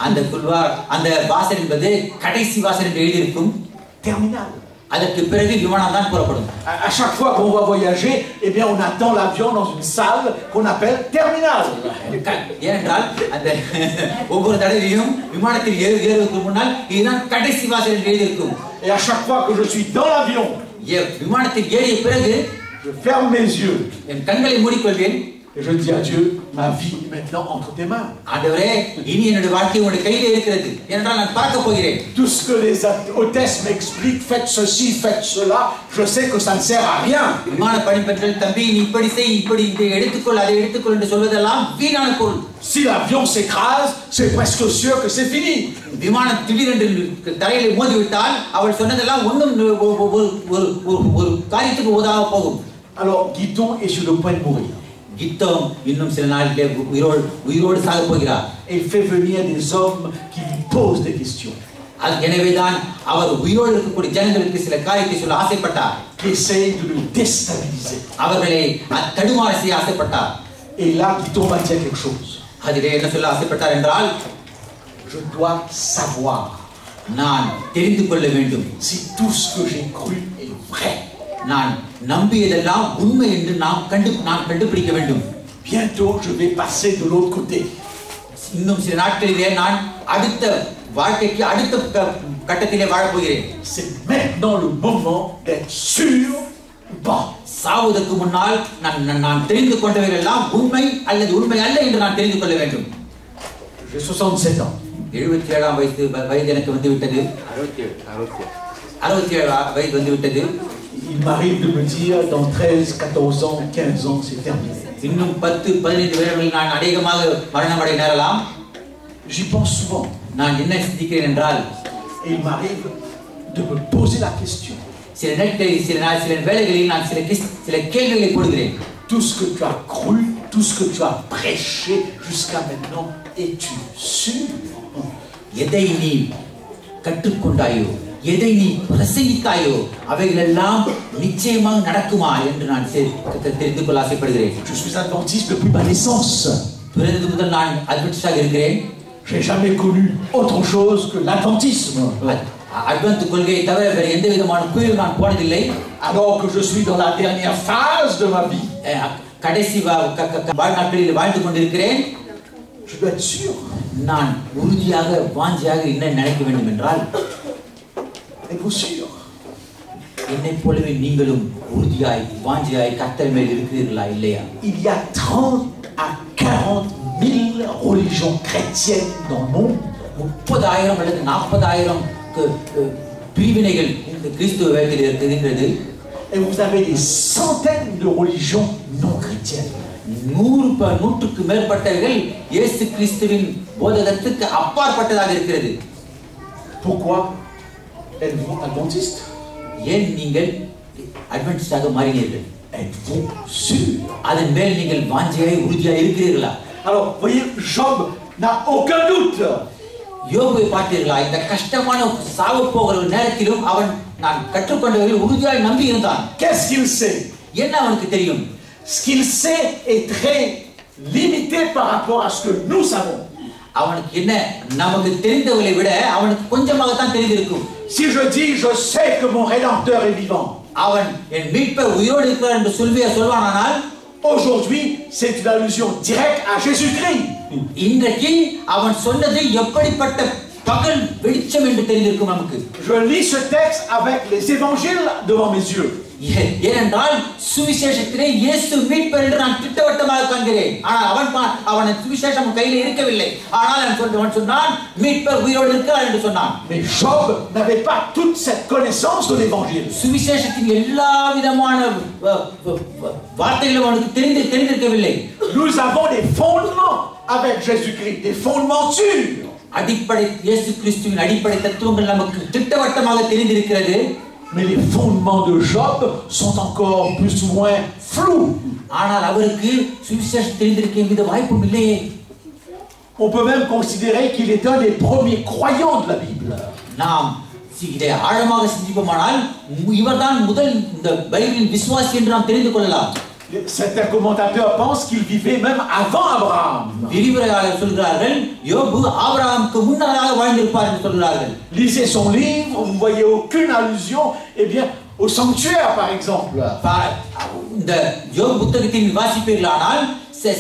அந்த couloir, அந்த வாசல் என்பது கடைசி வாசல் என்று எழுதியிருக்கும். Terminal. அதற்கு பிறகு விமானம் தான் புறப்படும். À chaque fois qu'on va voyager, eh bien on attend l'avion dans une salle qu'on appelle terminal. ஏனென்றால் அந்த ஒவ்வொரு தடவையும் விமானத்தில் ஏறுவதற்கு முன்னால் இதுதான் கடைசி வாசல் என்று எழுதியிருக்கும். Et à chaque fois que je suis dans l'avion, விமானத்தில் ஏறிய பிறகு je ferme mes yeux என் கண்களை மூடிக்கொள்வேன். et je dis à Dieu, ma vie est maintenant entre tes mains. ஆண்டவரே, இனி என்னுடைய வாழ்க்கை உங்களுடைய கையிலே இருக்கிறது என்றால் நான் பார்க்க போகிறேன். Tout ce que les hôtesses m'expliquent, faites ceci, faites cela, je sais que ça ne sert à rien. விமான பணிப்பெண்கள், தம்பி நீ இப்படி செய், இப்படி இதை எடுத்துக்கொள், அதை எடுத்துக்கொள் என்று சொல்வதெல்லாம் வீணான பொருள். Si l'avion s'écrase, c'est presque sûr que c'est fini. விமானம் திடீரென்று தரையிலே மோதிவிட்டால் அவள் சொன்னதெல்லாம் ஒன்றும் ஒரு காரியத்துக்கு உதவாக போகும். Alors Guiton est sur le point de mourir. கித்தோம் இன்னும் சில நாளிலே உயிரோடு சாக போகிறார். Il fait venir des hommes qui lui posent des questions. எனவேதான் அவர் உயிரோடு இருக்கக்கூடிய ஜனங்களுக்கு சில காரியத்தை சொல்ல ஆசைப்பட்டார். Qui essayent de le déstabiliser. அவர்களை தடுமாற செய்ய ஆசைப்பட்டார். Et là Guiton va dire quelque chose. அதிலே என்ன சொல்ல ஆசைப்பட்டார் என்றால், je dois savoir, நான் தெரிந்து கொள்ள வேண்டும், si tout ce que j'ai cru est vrai. நான் நம்பியதெல்லாம் உண்மை என்று நான் கண்டுபிடிக்க வேண்டும். Bientôt je vais passer de l'autre côté. இன்னும் சில நாட்களிலே நான் அடுத்த வாழ்க்கைக்கு அடுத்த கட்டத்திலே வாழப் போகிறேன். C'est maintenant le moment d'être sûr ou pas. சாவதற்கு முன்னால் நான் தெரிந்து கொண்டவைகள் எல்லாம் உண்மை அல்லது உண்மை அல்ல என்று நான் தெரிந்து கொள்ள வேண்டும். J'ai 67 ans. 77ஆம் வயது எனக்கு வந்து விட்டது. 67 வயது வந்து விட்டது. Il m'arrive de me dire dans 13, 14 ans, 15 ans, c'est terminé. இன்னும் 10-15 வருடங்களில் நான் அநேகமாக மரணமடைய நேரலாம். J'y pense souvent. நான் என்ன சிந்திக்கிறேன் என்றால், et il m'arrive de me poser la question. சில நேரங்களில் சில வேளைகளில் நான் சில கேள்விகளை போடுகிறேன். Tout ce que tu as cru, tout ce que tu as prêché jusqu'à maintenant, es-tu sûr? எதை நீ கற்றுக்கொண்டாயோ, எதை நீ பிரசங்கித்தாயோ, அவைகள் எல்லாம் நிச்சயமாக நடக்குமா என்று நான் தெரிந்து கொள்ள ஆசைப்படுகிறேன். Je suis adventiste depuis ma naissance. பிறந்தது முதல் நான் அட்வென்டிஸ்டாக இருக்கிறேன். J'ai jamais connu autre chose que l'adventisme. Advent கொள்கையை தவிர வேறு எந்த விதமான கோயில் நான் போனதில்லை. Alors que je suis dans la dernière phase de ma vie, கடைசி வாழ்நாட்களில் வாழ்ந்து கொண்டிருக்கிறேன். je dois être sûr. நான் உறுதியாக வாஞ்சியாக என்ன நினைக்க வேண்டும் என்றால், êtes-vous sûr? என்னை போலவே நீங்களும் உறுதியாய் வாஞ்சியாய் கர்த்தர் மேல் இருக்கிறீர்களா இல்லையா? Il y a 30 à 40 000 religions chrétiennes dans le monde. 30,000 அல்லது 40,000 பிரிவினைகள் இந்த கிறிஸ்துவ வேதத்தில் இருக்கின்றது. Et vous avez des centaines de religions non chrétiennes. 100க்கு மேற்பட்டவர்கள் இயேசு கிறிஸ்துவின் போதகத்துக்கு அப்பாற்பட்டதாக இருக்கிறது. Pourquoi êtes-vous adventiste? ஏன் நீங்கள் அட்வென்டிஸ்டாக மாறினீர்கள்? Êtes-vous sûr? அதன் மேல் நீங்கள் வாஞ்சியாய் உறுதியாய் இருக்கிறீர்களா? Alors, voyez, Job n'a aucun doute. யோபை பார்த்தீர்களா? இந்த கஷ்டமான சாவு போகிற நேரத்திலும் அவன் நான் கற்றுக்கொண்டவர்கள் உறுதியாய் நம்பி இருந்தான். Qu'est-ce qu'il sait? என்ன அவனுக்கு தெரியும்? Ce qu'il sait est très limité par rapport à ce que nous savons. அவனுக்கு என்ன நமக்கு தெரிந்தவர்களை விட அவனுக்கு கொஞ்சமாக தான் தெரிந்திருக்கும். Si je dis je sais que mon rédempteur est vivant, அவன் என் மீட்பர் உயிரோடு இருக்கிறார் என்று சொல்வானானால், aujourd'hui c'est une allusion directe à Jésus-Christ. இன்றைக்கு அவன் சொன்னது எப்படிப்பட்ட பகல் வெளிச்சம் என்று தெரிந்திருக்கும் நமக்கு. Je lis ce texte avec les évangiles devant mes yeux. ஏனென்றால் சுவிசேஷத்திலே இயேசு மீட்பர் என்று நான் திட்டவட்டமாக காண்கிறேன். ஆனால் அவன் சுவிசேஷம் கையில் இருக்கவில்லை. ஆனால் அவன் சொன்னான் மீட்பர் உயிரோடு இருக்கிறார் என்று சொன்னான். Mais Job n'avait pas toute cette connaissance de l'évangile. சுவிசேஷத்தின் எல்லா விதமான வார்த்தைகளும் அவனுக்கு தெரிந்திருக்கவில்லை. Nous avons des fondements avec Jésus-Christ, des fondements sûrs. அடிப்படை இயேசு கிறிஸ்துவின் அடிப்படை தத்துவங்கள் நமக்கு திட்டவட்டமாக தெரிந்திருக்கிறது. Mais les fondements de Job sont encore plus ou moins flous. ஆனால் அவருக்கு சுவிசேஷம் தெரிந்திருக்க எந்த வாய்ப்பும் இல்லையே. On peut même considérer qu'il est un des premiers croyants de la Bible. நாம் இதை ஆழமாக சிந்திப்போமானால் இவர்தான் முதல் இந்த பைபிளின் விசுவாசி என்று நாம் தெரிந்து கொள்ளலாம். Certains commentateurs pensent qu'il vivait même avant Abraham. விரிவுரையாளர் சொல்கிறார்கள் யோபு ஆபிரகாமுக்கு முன்னதாக வாழ்ந்திருப்பார் என்று சொல்கிறார்கள். Lisez son livre, vous ne voyez aucune allusion au sanctuaire par exemple. இந்த யோபு புத்தகத்தின் வாசிப்பீர்களானால்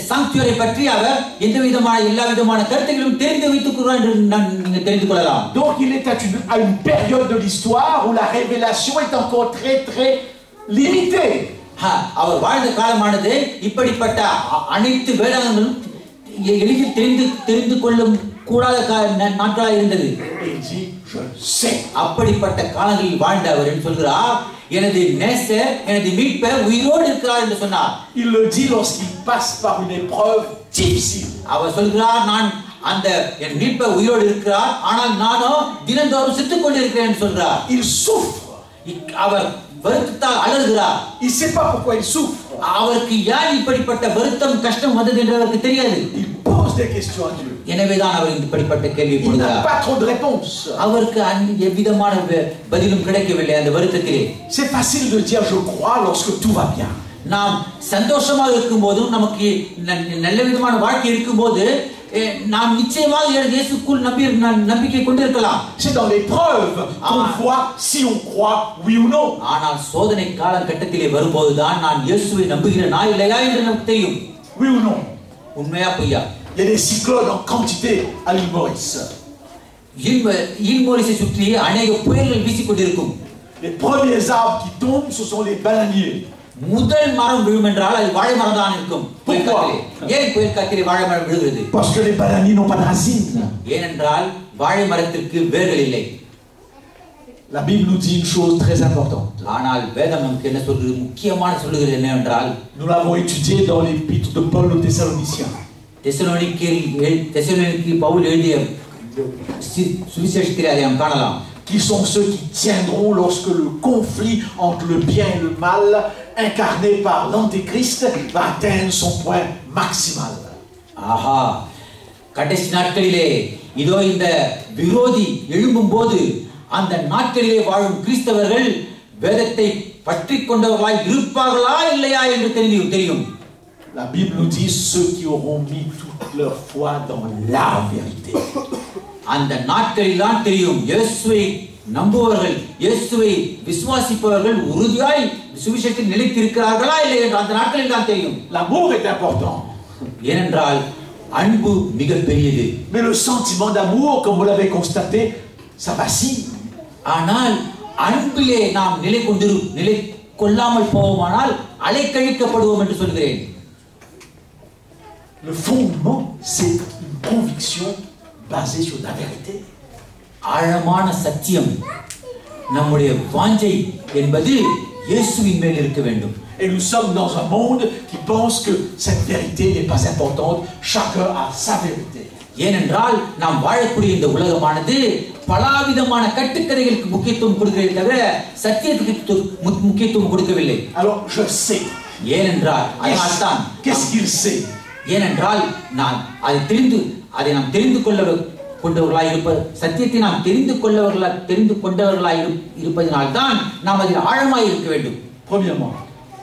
சாங்சுவரை பற்றி அவர் எந்த விதமான எல்லா விதமான கருத்துக்களும் தெரிந்து வைத்துக் கொள்வார் என்று நீங்கள் தெரிந்து கொள்ளலாம். Donc il est à une période de l'histoire où la révélation est encore très limitée. அவர் வாழ்ந்த காலமானது இப்படிப்பட்ட அனைத்து வேதங்களும் எளிதில் தெரிந்து கொள்ளும் கூடாத நாட்களாக இருந்தது. அப்படிப்பட்ட காலங்களில் வாழ்ந்த அவர் என்று சொல்கிறார் எனது நேசர் எனது மீட்பர் உயிரோடு இருக்கிறார் என்று சொன்னார். Il le dit lorsqu'il passe par une épreuve difficile. அவர் சொல்கிறார் நான் அந்த என் மீட்பர் உயிரோடு இருக்கிறார் ஆனால் நானோ தினந்தோறும் செத்துக் கொண்டிருக்கிறேன் என்று சொல்றார். Il souffre. அவர் வருத்தத்தால் அலறுகிறார். Il sait pas pourquoi il souffre. அவருக்கு ஏன் இப்படிப்பட்ட வருத்தம் கஷ்டம் வந்தது என்று அவருக்கு தெரியாது. Il pose des questions à Dieu. எனவேதான் அவர் இப்படிப்பட்ட கேள்வியை போடுகிறார். Il n'a pas trop de réponses. அவருக்கு எவ்விதமான பதிலும் கிடைக்கவில்லை அந்த வருத்தத்திலே. C'est facile de dire je crois lorsque tout va bien. நாம் சந்தோஷமாக இருக்கும்போதும் நமக்கு நல்ல விதமான வாழ்க்கை இருக்கும்போது நாம் நிச்சயமாக இயேசுக்குள் நம்பிக்கை கொண்டிருக்கலாம். C'est dans l'épreuve qu'on voit si on croit oui ou non. ஆனால் சோதனை காலகட்டத்திலே வரும்போதுதான் நான் இயேசுவை நம்புகிறேனா இல்லையா என்று நமக்கு தெரியும். Oui ou non? உண்மையா பொய்யா? Il y a des cyclones en quantité à l'île Maurice. île Maurice சுற்றி அநேக புயல்கள் வீசிக்கொண்டிருக்கும். Les premiers arbres qui tombent ce sont les bananiers. முதல் மரம் விழும் என்றால் அது வாழை மரம் தான் இருக்கும். ஏன் புயல் காற்றிலே வாழை மரம் விழுகிறது? Parce que les bananiers n'ont pas de racines. ஏனென்றால் வாழை மரத்திற்கு வேர்கள் இல்லை. La Bible nous dit une chose très importante. ஆனால் வேதம் நமக்கு என்ன சொல்கிறது முக்கியமான சொல்கிறது என்னவென்றால் nous l'avons étudié dans l'épître de Paul aux Thessaloniciens. தெசலோனிக்கே பவுல் எழுதிய சுவிசேஷத்திலே அதை நாம் காணலாம். Qui sont ceux qui tiendront lorsque le conflit entre le bien et le mal incarné par l'Antéchrist va atteindre son point maximal. ஆஹா கடைசி நாட்களிலே இதோ இந்த விரோதி எழும்பும்போது அந்த நாட்களிலே வாழும் கிறிஸ்தவர்கள் வேதத்தை பற்றிக் கொண்டவர்களாய் இருப்பார்களா இல்லையா என்று தெரியும். La Bible nous dit ceux qui auront mis toute leur foi dans la vérité. அந்த நாட்களில் தான் தெரியும் இயேசுவை நம்புவர்கள் இயேசுவை விசுவாசிப்பவர்கள் உறுதியாய் சுவிசேஷத்தில் நிலைத்திருக்கிறார்களா இல்லை என்று அந்த நாட்களில் தான் தெரியும். L'amour est important. ஏனென்றால் அன்பு மிகப்பெரியது. Mais le sentiment d'amour, comme vous l'avez constaté, ça vacille. ஆனால் அன்பிலே நாம் நிலை கொள்ளாமல் போவோமானால் அலைக்கழிக்கப்படுவோம் என்று சொல்கிறேன். Le fondement, c'est une conviction basée sur la vérité. ஆழமான சத்தியம் நம்முடைய வாஞ்சை என்பது இயேசுவின் மேல் இருக்க வேண்டும். Et nous sommes dans un monde qui pense que cette vérité n'est pas importante. Chacun a sa vérité. ஏனென்றால் நாம் வாழக்கூடிய இந்த உலகமானது பலவிதமான கட்டுக்கதைகளுக்கு முக்கியத்துவம் கொடுக்கிறதே தவிர சத்தியத்துக்கு முக்கியத்துவம் கொடுக்கவில்லை. Alors je sais. ஏனென்றால் அதனால்தான் qu'est-ce qu'il sait? ஏனென்றால் அதை நாம் தெரிந்து கொண்டவர்களாய் இருப்பது சத்தியத்தை நாம் தெரிந்து கொண்டவர்களாய் இருப்பதனால்தான் நாம் அதில் ஆழமாய் இருக்க வேண்டும். Premièrement,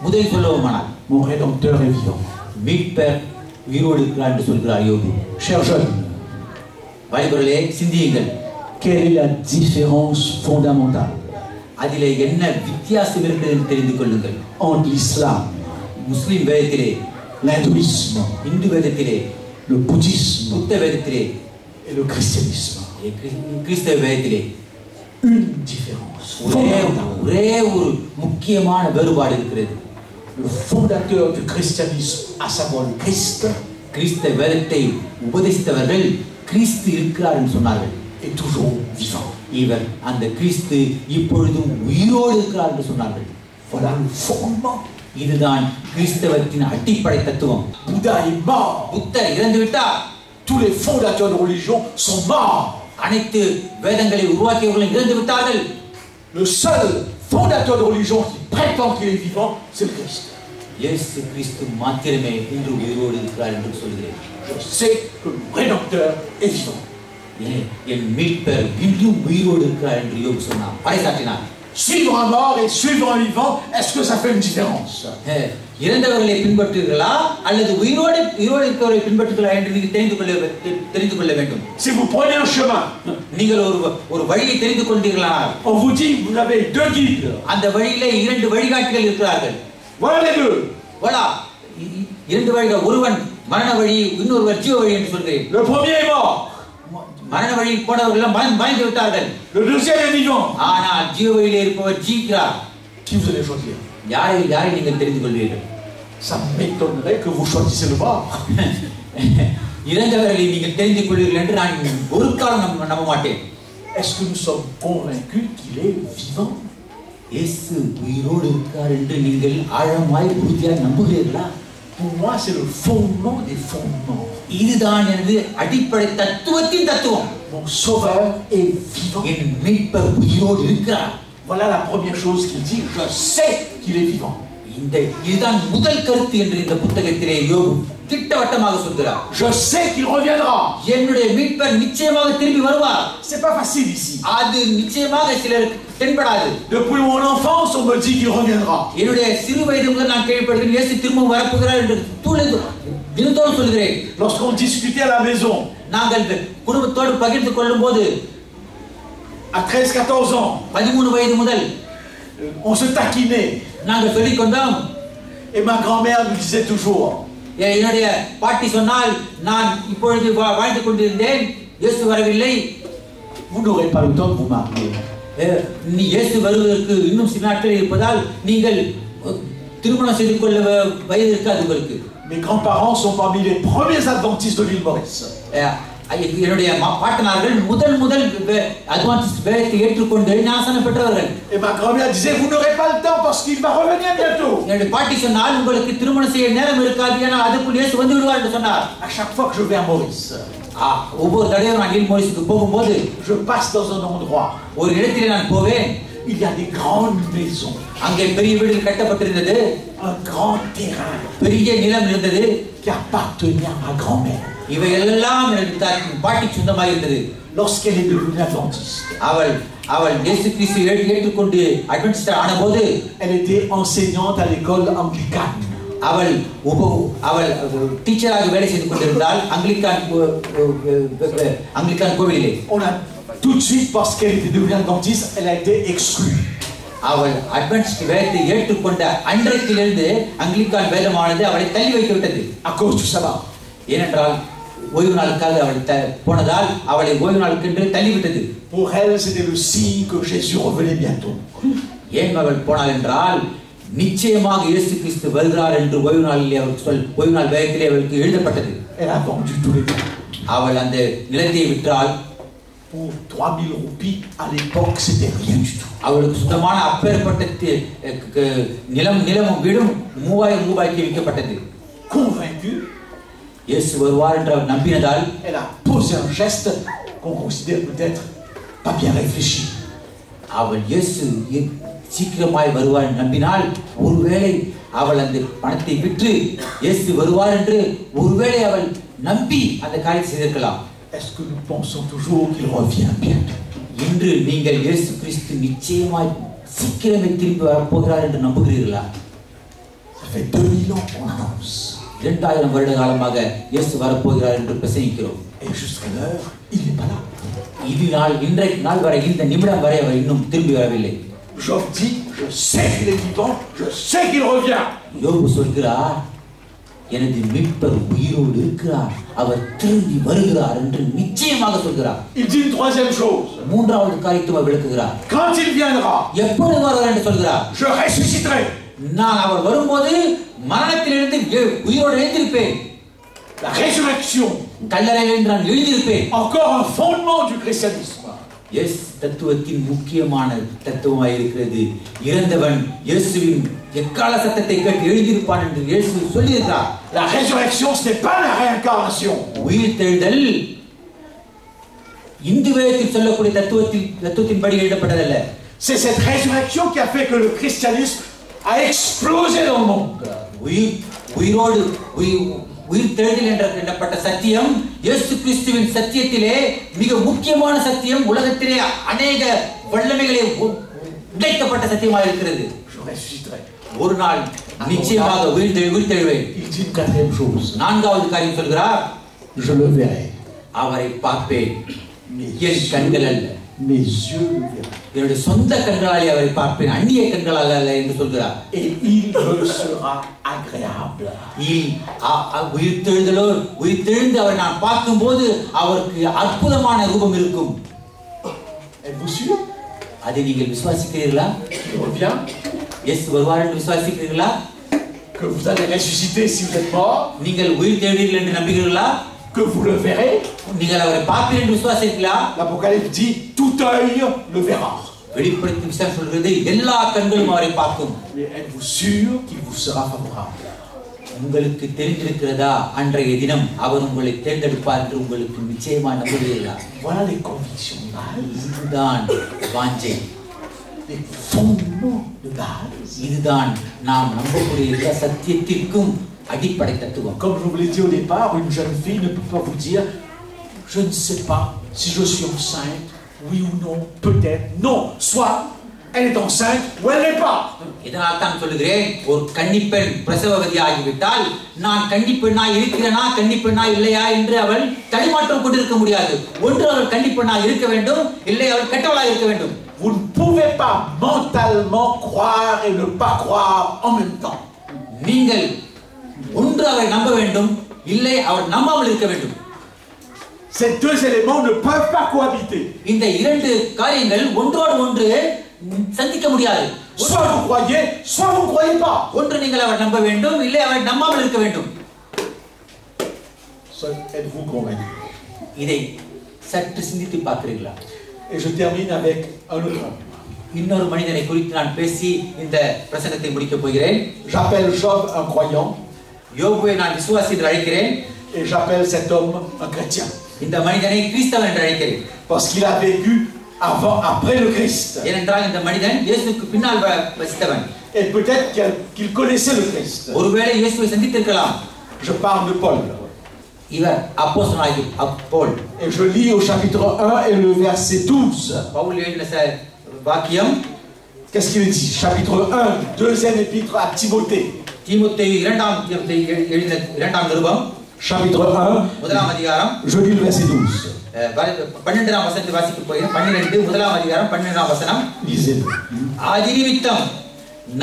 முதலில் சொல்லுவோமானால் mon rédempteur est vivant. மீட்பர் உயிரோடு இருக்கிறார் என்று சொல்கிறார் யோபு. Chers jeunes, வாலிபர்களே சிந்தியுங்கள். quelle est la différence fondamentale அதிலே என்ன வித்தியாசம் இருக்கிறது என்று தெரிந்து கொள்ளுங்கள். entre l'islam, முஸ்லிம் வேதத்திலே, l'hindouisme, இந்து வேதத்திலே, le bouddhisme புத்த வேதத்திலே et le christianisme? கிறிஸ்தவ வேதத்திலே une différence. ஒரே ஒரு முக்கியமான வேறுபாடு இருக்கிறது. Le fondateur du christianisme, à savoir le Christ, கிறிஸ்தவ வேதத்தை உபதேசித்தவர்கள் கிறிஸ்து இருக்கிறார் என்று சொன்னார்கள். est toujours vivant. இவர் அந்த கிறிஸ்து இப்பொழுதும் உயிரோடு இருக்கிறார் என்று சொன்னார்கள். Voilà le fondement. இதுதான் கிறிஸ்தவத்தின் அடிப்படை தத்துவம். Bouddha est mort. புத்தர் இறந்து விட்டார். Tous les fondateurs de religion sont morts. அனைத்து வேதங்களை உருவாக்கியவர்களும் இறந்து விட்டார்கள். Le seul fondateur de religion qui prétend qu'il est vivant, c'est le Christ. இயேசு கிறிஸ்து மாத்திரமே இன்று உயிரோடு இருக்கிறார் என்று சொல்கிறேன். Je sais que le rédempteur est vivant. என் மீட்பர் இன்னும் உயிரோடு இருக்கிறார் என்று யோபு சொன்னார், பறைசாற்றினார். Suivre un mort et suivre un vivant, est-ce que ça fait une différence? இறந்தவர்களை பின்பற்றுகிறீர்களா அல்லது உயிரோடு இருக்கிறவர்களை பின்பற்றுகிறீர்களா என்று நீங்கள் தெரிந்து கொள்ள வேண்டும். Si vous prenez un chemin, நீங்கள் ஒரு வழியை தெரிந்து கொண்டீர்களா, on vous dit vous avez deux guides. அந்த வழியிலே இரண்டு வழிகாட்டிகள் இருக்கிறார்கள். Voilà les deux. voilà இரண்டு வழிகள், ஒருவன் மரண வழி, இன்னொருவர் ஜீவ வழி என்று சொல்கிறேன். Le premier est mort. மரண வழியில் போனவர்கள் எல்லாம் மறைந்து விட்டார்கள். Le deuxième est vivant. ஆனால் ஜீவ வழியிலே இருப்பவர் ஜீவிக்கிறார். Qui vous allez choisir? யாரை நீங்கள் தெரிந்து கொள்வீர்கள்? Ça m'étonnerait que vous choisissez le mort. இறந்தவர்களை நீங்கள் தெரிந்து கொள்வீர்கள் என்று நான் ஒரு காலம் நம்ப மாட்டேன். Est-ce que nous sommes convaincus qu'il est vivant? இயேசு உயிரோடு இருக்கிறார் என்று நீங்கள் ஆழமாய் உறுதியாய் நம்புகிறீர்களா? Pour moi, c'est le fondement des fondements. இதுதான் எனது அடிப்படை தத்துவத்தின் தத்துவம். Mon sauveur est vivant. என் மீட்பர் உயிரோடு இருக்கிறார். Voilà la première chose qu'il dit. Je sais qu'il est vivant. இதுதான் முதல் கருத்து என்று இந்த புத்தகத்திலே யோபு திட்டவட்டமாக சொல்கிறார். Je sais qu'il reviendra. என்னுடைய மீட்பர் நிச்சயமாக திரும்பி வருவார். C'est pas facile ici. அது நிச்சயமாக சிலருக்கு தென்படாது. Depuis mon enfance, on me dit qu'il reviendra. என்னுடைய சிறு வயது முதல் நான் கேள்விப்படுகிறேன் இயேசு திரும்ப வரப்போகிறார் என்று தினத்தோடு சொல்கிறேன். Lorsqu'on discutait à la maison, நாங்கள் குடும்பத்தோடு பகிர்ந்து கொள்ளும் போது à 13-14 ans, 13 வயது முதல் on se taquinait. நாங்கள் சொல்லிக் கொண்டோம். Et ma grand-mère nous disait toujours, என்னுடைய பாட்டி சொன்னால், நான் இப்பொழுது வாழ்ந்து கொண்டிருந்தேன், இயேசு வரவில்லை. vous n'aurez pas le temps de vous marier. நீ இயேசு வருவதற்கு இன்னும் சில நாட்கள் இருப்பதால் நீங்கள் திருமணம் செய்து கொள்ள வயது இருக்காது உங்களுக்கு. Mes grands-parents sont parmi les premiers adventistes de l'île Maurice. என்னுடைய பாட்டனார்கள் முதல் அட்வான்டிஸ்ட் வேதத்தை ஏற்றுக்கொண்டு ஞானஸ்நானம் பெற்றவர்கள். Et ma grand-mère disait, vous n'aurez pas le temps parce qu'il va revenir bientôt. என்னுடைய பாட்டி சொன்னால், உங்களுக்கு திருமணம் செய்ய நேரம் இருக்காது, ஏன்னா அதுக்குள் இயேசு வந்து விடுவார் என்று சொன்னார். À chaque fois que je vais à Maurice, ஒவ்வொரு தடவையும் நான் l'île Maurice போகும்போது je passe dans un endroit. ஒரு இடத்திலே நான் போவேன். Il y a des grandes maisons. அங்கே பெரிய வீடுகள் கட்டப்பட்டிருந்தது. Un grand terrain பெரிய நிலம் இருந்தது. qui appartenait à ma grand-mère. இவை எல்லாம் பாட்டி சொந்தமாக இருந்தது. Lorsqu'elle est devenue adventiste, அவள் இயேசு கிறிஸ்து ஏற்றுக்கொண்டு Adventist ஆனபோது, elle était enseignante à l'école anglicane. அவள் டீச்சராக வேலை செய்து கொண்டிருந்தால் அங்கிலிக்கான் கோவிலிலே. On a tout de suite, parce qu'elle était devenue adventiste, elle a été exclue. அவள் அட்வென்டிஸ்ட் வேதத்தை ஏற்றுக்கொண்ட அன்றைக்கிலிருந்து அங்கிலிக்கான் வேதமானது அவளை தள்ளி வைத்து விட்டது. À cause du sabbat. ஏனென்றால் ஓய்வு நாளுக்காக அவள் போனதால் அவளை ஓய்வு நாளுக்கென்று தள்ளிவிட்டது. Pour elle, c'était le signe que Jésus revenait bientôt. ஏன் அவள் போனாள் என்றால், நிச்சயமாக இயேசு கிறிஸ்து வருகிறார் என்று ஓய்வு நாள் வேதத்திலே அவளுக்கு எழுதப்பட்டது. Elle a vendu tous les biens. அவள் அந்த நிலத்தை விற்றால். Pour 3000 roupies à l'époque, c'était rien du tout. அவளுக்கு சுத்தமான அப்பேற்பட்ட நிலமும் வீடும் 3000 ரூபாய்க்கு விற்கப்பட்டது. Convaincue, இயேசு வருவார் என்று அவள் நம்பினதால், elle a posé un geste qu'on considère peut-être pas bien réfléchi. அவள் இயேசு சீக்கிரமாய் வருவார் நம்பினால், ஒருவேளை அவள் அந்த பணத்தை விற்று இயேசு வருவார் என்று ஒருவேளை அவள் நம்பி அந்த காரியத்தை செய்திருக்கலாம். Est-ce que nous pensons toujours qu'il revient bientôt? இன்று நீங்கள் இயேசு கிறிஸ்து நிச்சயமாய் சீக்கிரமே திரும்பி வரப்போகிறார் என்று நம்புகிறீர்களா? Ça fait 2000 ans qu'on annonce. 2000 வருட காலமாக இயேசு வரப்போகிறார் என்று பிரசங்கிக்கிறோம். Et jusqu'à l'heure, il n'est pas là. இன்றைக்கு நாள் வரை, இந்த நிமிடம் வரை அவர் இன்னும் திரும்பி வரவில்லை. Job dit, je sais qu'il est vivant, je sais qu'il revient. யோபு சொல்கிறார், எனது மீட்பர் உயிரோடு இருக்கிறார், அவர் திரும்பி வருகிறார் என்று நிச்சயமாக சொல்கிறார். Il dit une troisième chose. மூன்றாவது காரியத்தை விளக்குகிறார். Quand il viendra, எப்பொழுது வருவார் என்று சொல்கிறார். je ressusciterai. நான் அவர் வரும்போது மரணத்திலிருந்து உயிரோடு எழுந்திருப்பேன். La résurrection. கல்லறையிலிருந்து நான் எழுந்திருப்பேன். Encore un fondement du christianisme. எஸ் தத்துவத்தின் முக்கியமான தத்துவமாக இருக்கிறது. இறந்தவன் இயேசுவின் எக்கால சத்தத்தை கேட்டு எழுந்திருப்பான் என்று இயேசு சொல்லியிருக்கிறார். La résurrection, ce n'est pas la réincarnation. உயிர்த்தெழுதல் இந்து வேதத்தில் சொல்லக்கூடிய தத்துவத்தின்படி எழுதப்பட்டதல்ல. C'est cette résurrection qui a fait que le christianisme a explosé dans le monde. உயிர்த்தெழுதல் என்றப்பட்ட சத்தியம் இயேசு கிறிஸ்துவின் சத்தியத்திலே மிக முக்கியமான சத்தியம். உலகத்திலே அநேக வல்லமைகளை உடைக்கப்பட்ட சத்தியமாக இருக்கிறது. ஒரு நாள் நிச்சயமாக உயிர்த்தெழுவேன். நான்காவது காரியம் சொல்கிறார், அவரை பார்ப்பேன். என் கண்கள் அல்ல, என்னுடைய சொந்த கண்களாலே அவரை பார்ப்பேன், அந்நிய கண்களால் அல்ல என்று சொல்கிறார். உயிர்த்தெழுந்து அவரை நான் பார்க்கும் போது அவருக்கு அற்புதமான ரூபம் இருக்கும். அதை நீங்கள் விசுவாசிக்கிறீர்களா? எஸ் வருவார் என்று விசுவாசிக்கிறீர்களா? நீங்கள் உயிர்த்தெழுவீர்கள் என்று நம்புகிறீர்களா? Que vous le verrez. நீங்கள் அவரை பார்ப்பீர்கள் என்று விசுவாசிக்கிறீர்களா? L'Apocalypse dit tout œil le verra. வெளிப்படுத்தும் விசேஷம் சொல்கிறது எல்லா கண்களும் அவரை பார்க்கும். Êtes-vous sûr qu'il vous sera favorable? உங்களுக்கு தெரிந்திருக்கிறதா அன்றைய தினம் அவர் உங்களை தேர்ந்தெடுப்பார் என்று உங்களுக்கு நிச்சயமா நம்புகிறீர்களா? Voilà les convictions de base. இதுதான் வாஞ்சை, les fondements de base. இதுதான் நாம் நம்பக்கூடிய சத்தியத்திற்கும் அடிப்படை தத்துவம். Comme je vous l'ai dit au départ, une jeune fille ne peut pas vous dire je ne sais pas si je suis enceinte, oui ou non, peut-être. Non, soit elle est enceinte ou elle n'est pas. இதனால் தான் சொல்லுகிறேன், ஒரு கன்னிப்பெண் பிரசவவதி ஆகிவிட்டால் நான் கன்னிப்பெண்ணாய் இருக்கிறேனா கன்னிப்பெண்ணா இல்லையா என்று அவள் தடுமாற்றம் கொண்டிருக்க முடியாது. ஒன்று அவள் கன்னிப்பெண்ணாய் இருக்க வேண்டும், இல்லை அவள் கெட்டவளாய் இருக்க வேண்டும். Vous ne pouvez pas mentalement croire et ne pas croire en même temps. நீங்கள் ஒன்று அவரை நம்ப வேண்டும், இல்லை அவர் நம்பாமல் இருக்க வேண்டும். Ces deux éléments ne peuvent pas cohabiter. இந்த இரண்டு காரியங்கள் ஒன்றோடு ஒன்று சந்திக்க முடியாது. Soit vous croyez, soit vous ne croyez pas. ஒன்று நீங்கள் அவர் நம்ப வேண்டும், இல்லை அவர் நம்பாமல் இருக்க வேண்டும். Êtes-vous convaincu? இதை சற்று சிந்தித்து பார்க்கிறீர்களா? Et je termine avec un autre homme. இன்னொரு மனிதனை குறித்து நான் பேசி இந்த பிரசங்கத்தை முடிக்க போகிறேன். J'appelle Job un croyant. யோபுவை நான் விசுவாசி என்று அழைக்கிறேன். Et j'appelle cet homme un chrétien. இந்த மனிதனை கிறிஸ்தவன் என்று அழைக்கிறேன். Parce qu'il a vécu après le Christ. ஏனென்றால் இந்த மனிதன் இயேசுவுக்கு பின்னால் வசித்தவன். Et peut-être qu'il connaissait le Christ. ஒருவேளை இயேசுவை சந்தித்திருக்கலாம். Je parle de Paul. இவர் அப்போஸ்தலனாகிய Pavul. Et je lis au chapitre 1 et le verset 12. Pavul எழுதின வாக்கியம். Qu'est-ce qu'il dit? Chapitre 1, deuxième épître à Timothée. தீமோத்தேயு இரண்டாம் நிருபம். Chapitre 1, முதலாம் அதிகாரம். je lis le verset 12. 12ஆம் வசனத்தை வாசிக்க போகிறேன். 12 முதலாம் அதிகாரம் 12ஆம் வசனம். ஆதிநிமித்தம்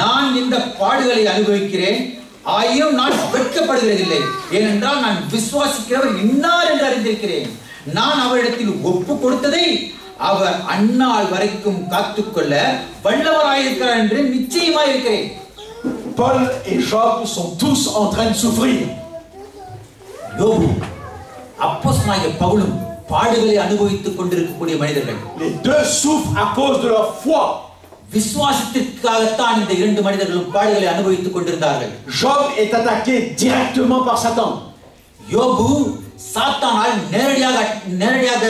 நான் இந்த பாடுகளை அனுபவிக்கிறேன், ஆயினும் நான் வெட்கப்படுகிறதில்லை. ஏனென்றால் நான் விசுவாசிக்கிறவர் இன்னார் என்று அறிந்திருக்கிறேன். நான் அவரிடத்தில் ஒப்பு கொடுத்ததை அவர் அந்நாள் வரைக்கும் காத்துக்கொள்ள வல்லவராயிருக்கிறார் என்று நிச்சயமாயிருக்கிறேன். Paul et Job sont tous en train de souffrir. யோபு அப்போஸ்தலனாகிய பவுலும் பாடுகளை அனுபவித்துக் கொண்டிருக்கக்கூடிய மனிதர்கள். Les deux souffrent à cause de leur foi. விசுவாசத்திற்காகத்தான் இந்த இரண்டு மனிதர்களும் பாடுகளை அனுபவித்துக் கொண்டிருந்தார்கள். Job est attaqué directement par Satan. யோபு சாத்தானால் நேரடியாக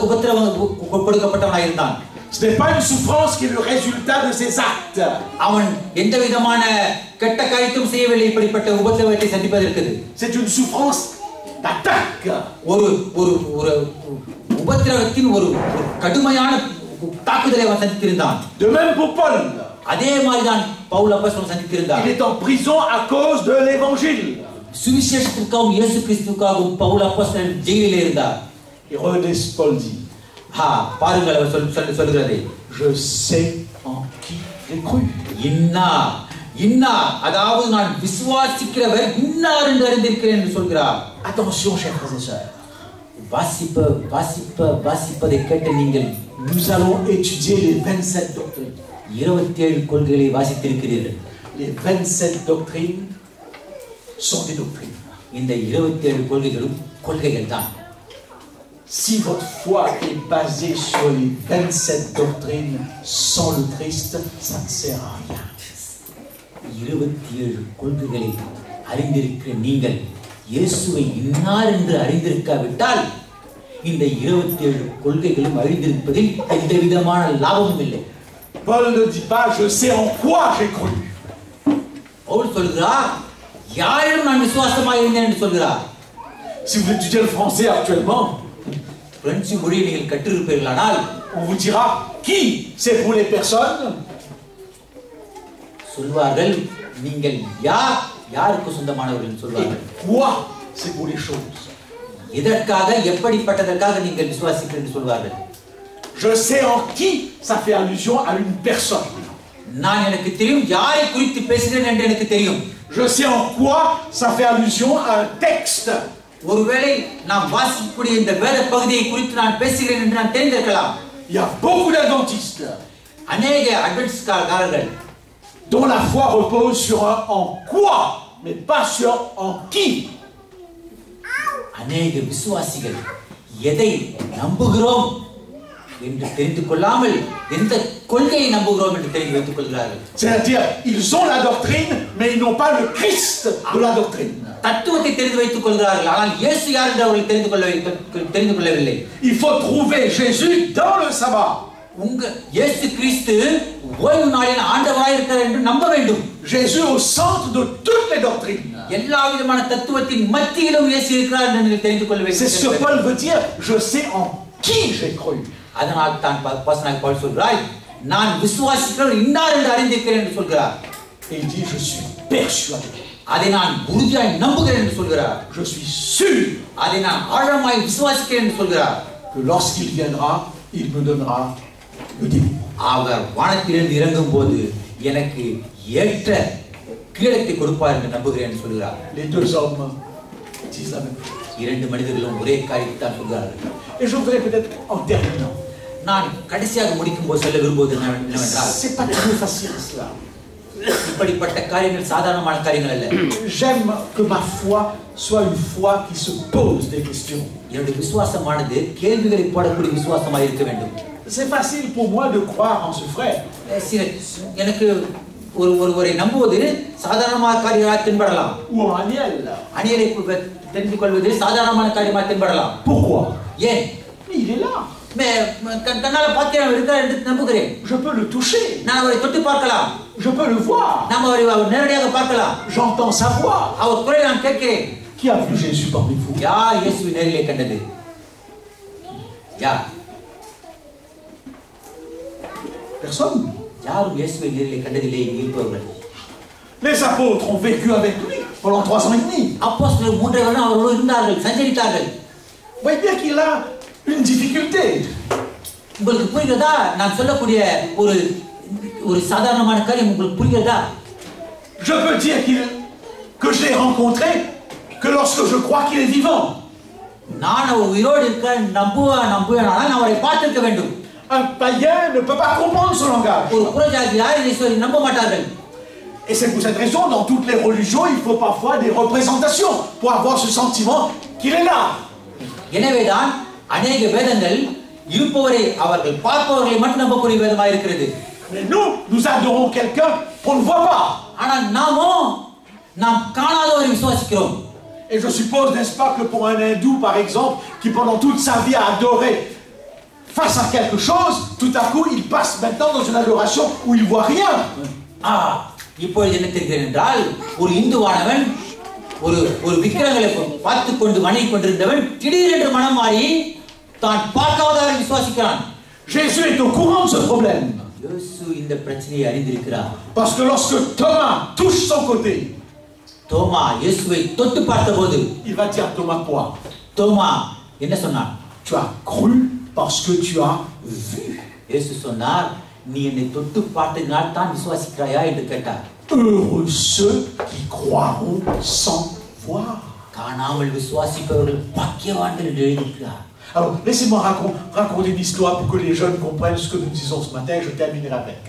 உபத்திரவம் கொடுக்கப்பட்டவனாக இருந்தான். Ce n'est pas une souffrance qui est le résultat de ses actes. அவன் எந்த விதமான கெட்ட காரியத்தையும் செய்யவில்லை. இப்படிப்பட்ட உபத்திரவத்தை சந்திப்பதற்கு c'est une souffrance d'attaque. ஒரு ஒரு ஒரு உபத்திரவத்தின் ஒரு கடுமையான தாக்குதலை அவன் சந்தித்திருந்தான். De même pour Paul. அதே மாதிரி தான் பவுல் அப்போஸ்தலன் சந்தித்திருந்தார். Il est en prison à cause de l'évangile. சுவிசேஷத்திற்காகவும் இயேசு கிறிஸ்துவுக்காகவும் பவுல் அப்போஸ்தலன் ஜெயிலில் இருந்தார். Et regardez Paul dit. பாருங்கள் அவர் சொல்லுகிறதை. Je sais en qui j'ai cru. இன்னார் அதாவது நான் விசுவாசிக்கிறவர் இன்னார் என்று அறிந்திருக்கிறேன் என்று சொல்கிறார். Attention, chers frères et sœurs. வாசிப்பதை கேட்ட நீங்கள், nous allons étudier les 27 doctrines. 27 கொள்கைகளை வாசித்திருக்கிறீர்கள். Les 27 doctrines sont des doctrines. இந்த 27 கொள்கைகளும் கொள்கைகள் தான். Si votre foi est basée sur les 27 doctrines sans le Christ, ça ne sert à rien. 27 கொள்கைகளை அறிந்திருக்கிற நீங்கள் இயேசுவை இன்னார் என்று அறிந்திருக்காவிட்டால் இந்த 27 கொள்கைகளும் அறிந்திருப்பதில் எந்த விதமான லாபமும் இல்லை. Paul ne dit pas je sais en quoi j'ai cru. Pavul சொல்கிறார் யாரிடம் நான் விசுவாசமாக இருந்தேன் என்று சொல்கிறார். Si vous étudiez le français actuellement, French மொழியை நீங்கள் கற்றிருப்பீர்களானால் on vous dira qui c'est pour les personnes, சொல்வார்கள் நீங்கள் யாருக்கு சொந்தமானவர்கள் என்று சொல்வார்கள். quoi c'est pour les choses. இதற்காக எப்படிப்பட்டதற்காக நீங்கள் விசுவாசிக்கிறீர்கள் என்று சொல்வார்கள். Je sais en qui ça fait allusion à une personne. நான் எனக்கு தெரியும் யாரை குறித்து பேசுகிறேன் என்று எனக்கு தெரியும். Je sais en quoi ça fait allusion à un texte. ஒருவேளை நாம் வாசிக்கக்கூடிய இந்த வேத பகுதியை குறித்து நான் பேசுகிறேன் என்று நான் தெரிந்திருக்கலாம். Il y a beaucoup d'adventistes அநேக அட்வென்டிஸ்ட்காரர்கள் dont la foi repose sur un en quoi, mais pas sur en qui. அநேக விசுவாசிகள் எதை நம்புகிறோம் என்று தெரிந்து கொள்ளாமல் எந்த கொள்கையை நம்புகிறோம் என்று தெரிந்து வைத்துக் கொள்கிறார்கள். C'est-à-dire, ils ont la doctrine, mais ils n'ont pas le Christ de la doctrine. தத்துவத்தை தெரிந்து வைத்துக் கொள்கிறார்கள், ஆனால் இயேசு யார் என்று அவர்கள் தெரிந்து கொள்ளவில்லை. Il faut trouver Jésus dans le sabbat. இயேசு கிறிஸ்து ஓய்வு நாளில் ஆண்டவராய் இருக்கிறார் என்று நம்ப வேண்டும். Jésus au centre de toutes les doctrines. எல்லா விதமான தத்துவத்தின் மத்தியிலும் இயேசு இருக்கிறார் என்று தெரிந்து கொள்ள வேண்டும். C'est ce que Paul veut dire, je sais en qui j'ai cru. அதனால் தான் பவுல் சொல்கிறார் நான் விசுவாசிக்கிறவர் இன்னார் என்று அறிந்திருக்கிறேன் என்று சொல்கிறார். Et il dit je suis persuadé. அதை நான் உறுதியாய் நம்புகிறேன் என்று சொல்கிறார். Je suis sûr. அதை நான் ஆழமாய் விசுவாசிக்கிறேன் என்று சொல்கிறார். Que lorsqu'il viendra, il me donnera le délivrance. அவர் வானத்திலிருந்து இறங்கும் போது எனக்கு ஏற்ற கிரீடத்தை கொடுப்பார் என்று நம்புகிறேன் என்று சொல்கிறார். Les deux hommes disent la même chose. இரண்டு மனிதர்களும் ஒரே காரியத்தை தான் சொல்கிறார்கள். Et je voudrais peut-être en terminant. நான் கடைசியாக முடிக்கும் போது சொல்ல விரும்புவது என்னவென்றால், c'est pas très facile cela. இப்படிப்பட்ட காரியங்கள் சாதாரணமான காரியங்கள் அல்ல. J'aime que ma foi soit une foi qui se pose des questions. என்னுடைய விசுவாசமானது கேள்விகளை போடக்கூடிய விசுவாசமாக இருக்க வேண்டும். C'est facile pour moi de croire en ce frère. எனக்கு ஒருவரை நம்புவது சாதாரணமான காரியமாக தென்படலாம். Ou en Aniel. அனியலை தெரிந்து கொள்வது சாதாரணமான காரியமாக தென்படலாம். Pourquoi? ஏன்? Il est là. கண்ணால பார்த்து இருக்கிறார் என்று நம்புகிறேன். Je peux le toucher. நான் அவரை தொட்டு பார்க்கலாம். Je peux le voir. நாம் அவரை நேரடியாக பார்க்கலாம். J'entends sa voix. அவர் குரலை நான் கேட்கிறேன். Qui a vu Jésus parmi vous? யார் இயேசுவை நேரிலே கண்டது? யார்? Personne. யாரும் இயேசுவை நேரிலே கண்டதில்லை இருப்பவர்கள். Les apôtres ont vécu avec lui pendant 3 ans et demi. அப்போஸ்தலர்கள் 3 வருடம் அவரோடு இருந்தார்கள், சஞ்சரித்தார்கள். Vous voyez bien qu'il a une difficulté. உங்களுக்கு புரிகிறதா? நான் சொல்லக்கூடிய ஒரு சாதாரணமான காரியம் உங்களுக்கு புரிகிறதா? Je peux dire que je l'ai rencontré que lorsque je crois qu'il est vivant. நான் உயிரோடு இருக்க நம்புவேன் ஆனால் நான் அவரை பார்த்திருக்க வேண்டும். Un païen ne peut pas comprendre ce langage. ஒரு புறஜாதியார் இயேசுவை நம்ப மாட்டார்கள். Et c'est pour cette raison, dans toutes les religions, il faut parfois des représentations pour avoir ce sentiment qu'il est là. எனவேதான் அநேக வேதங்கள் இருப்பவரை அவர்கள் பார்ப்பவர்களை மட்டும் நம்பக்கூடிய வேதமாக இருக்கிறது. Mais nous adorons quelqu'un qu'on ne voit pas. ஆனால் நாம் காணாதவரை விசுவாசிக்கிறோம். Et je suppose, n'est-ce pas, que pour un hindou, par exemple, qui pendant toute sa vie a adoré face à quelque chose, tout à coup, il passe maintenant dans une adoration où il ne voit rien. இப்பொழுது என்ன தெரிகிறது என்றால், ஒரு இந்துவானவன் ஒரு விக்கிரகங்களை பார்த்து கொண்டு வணங்கி கொண்டிருந்தவன் திடீரென்று மனம் மாறி தான் பார்க்காதவரை விசுவாசிக்கிறான். Jésus est au courant de ce problème. இயேசு இந்த பிரச்சனையை அறிந்திருக்கிறார். Parce que lorsque Thomas touche son côté, தோமா இயேசுவை தொட்டு பார்த்தபோது, il va dire Thomas quoi? தோமா என்ன சொன்னான்? Tu as cru parce que tu as vu. இயேசு சொன்னார், நீ என்னை தொட்டு பார்த்ததினால் தான் விசுவாசிக்கிறாயா என்று கேட்டார். Heureux ceux qui croiront sans voir. காணாமல் விசுவாசிப்பவர்கள் பாக்கியவான்கள் என்று எழுதியிருக்கிறார். Alors, laissez-moi raconter une histoire pour que les jeunes comprennent ce que nous disons ce matin. Je terminerai avec.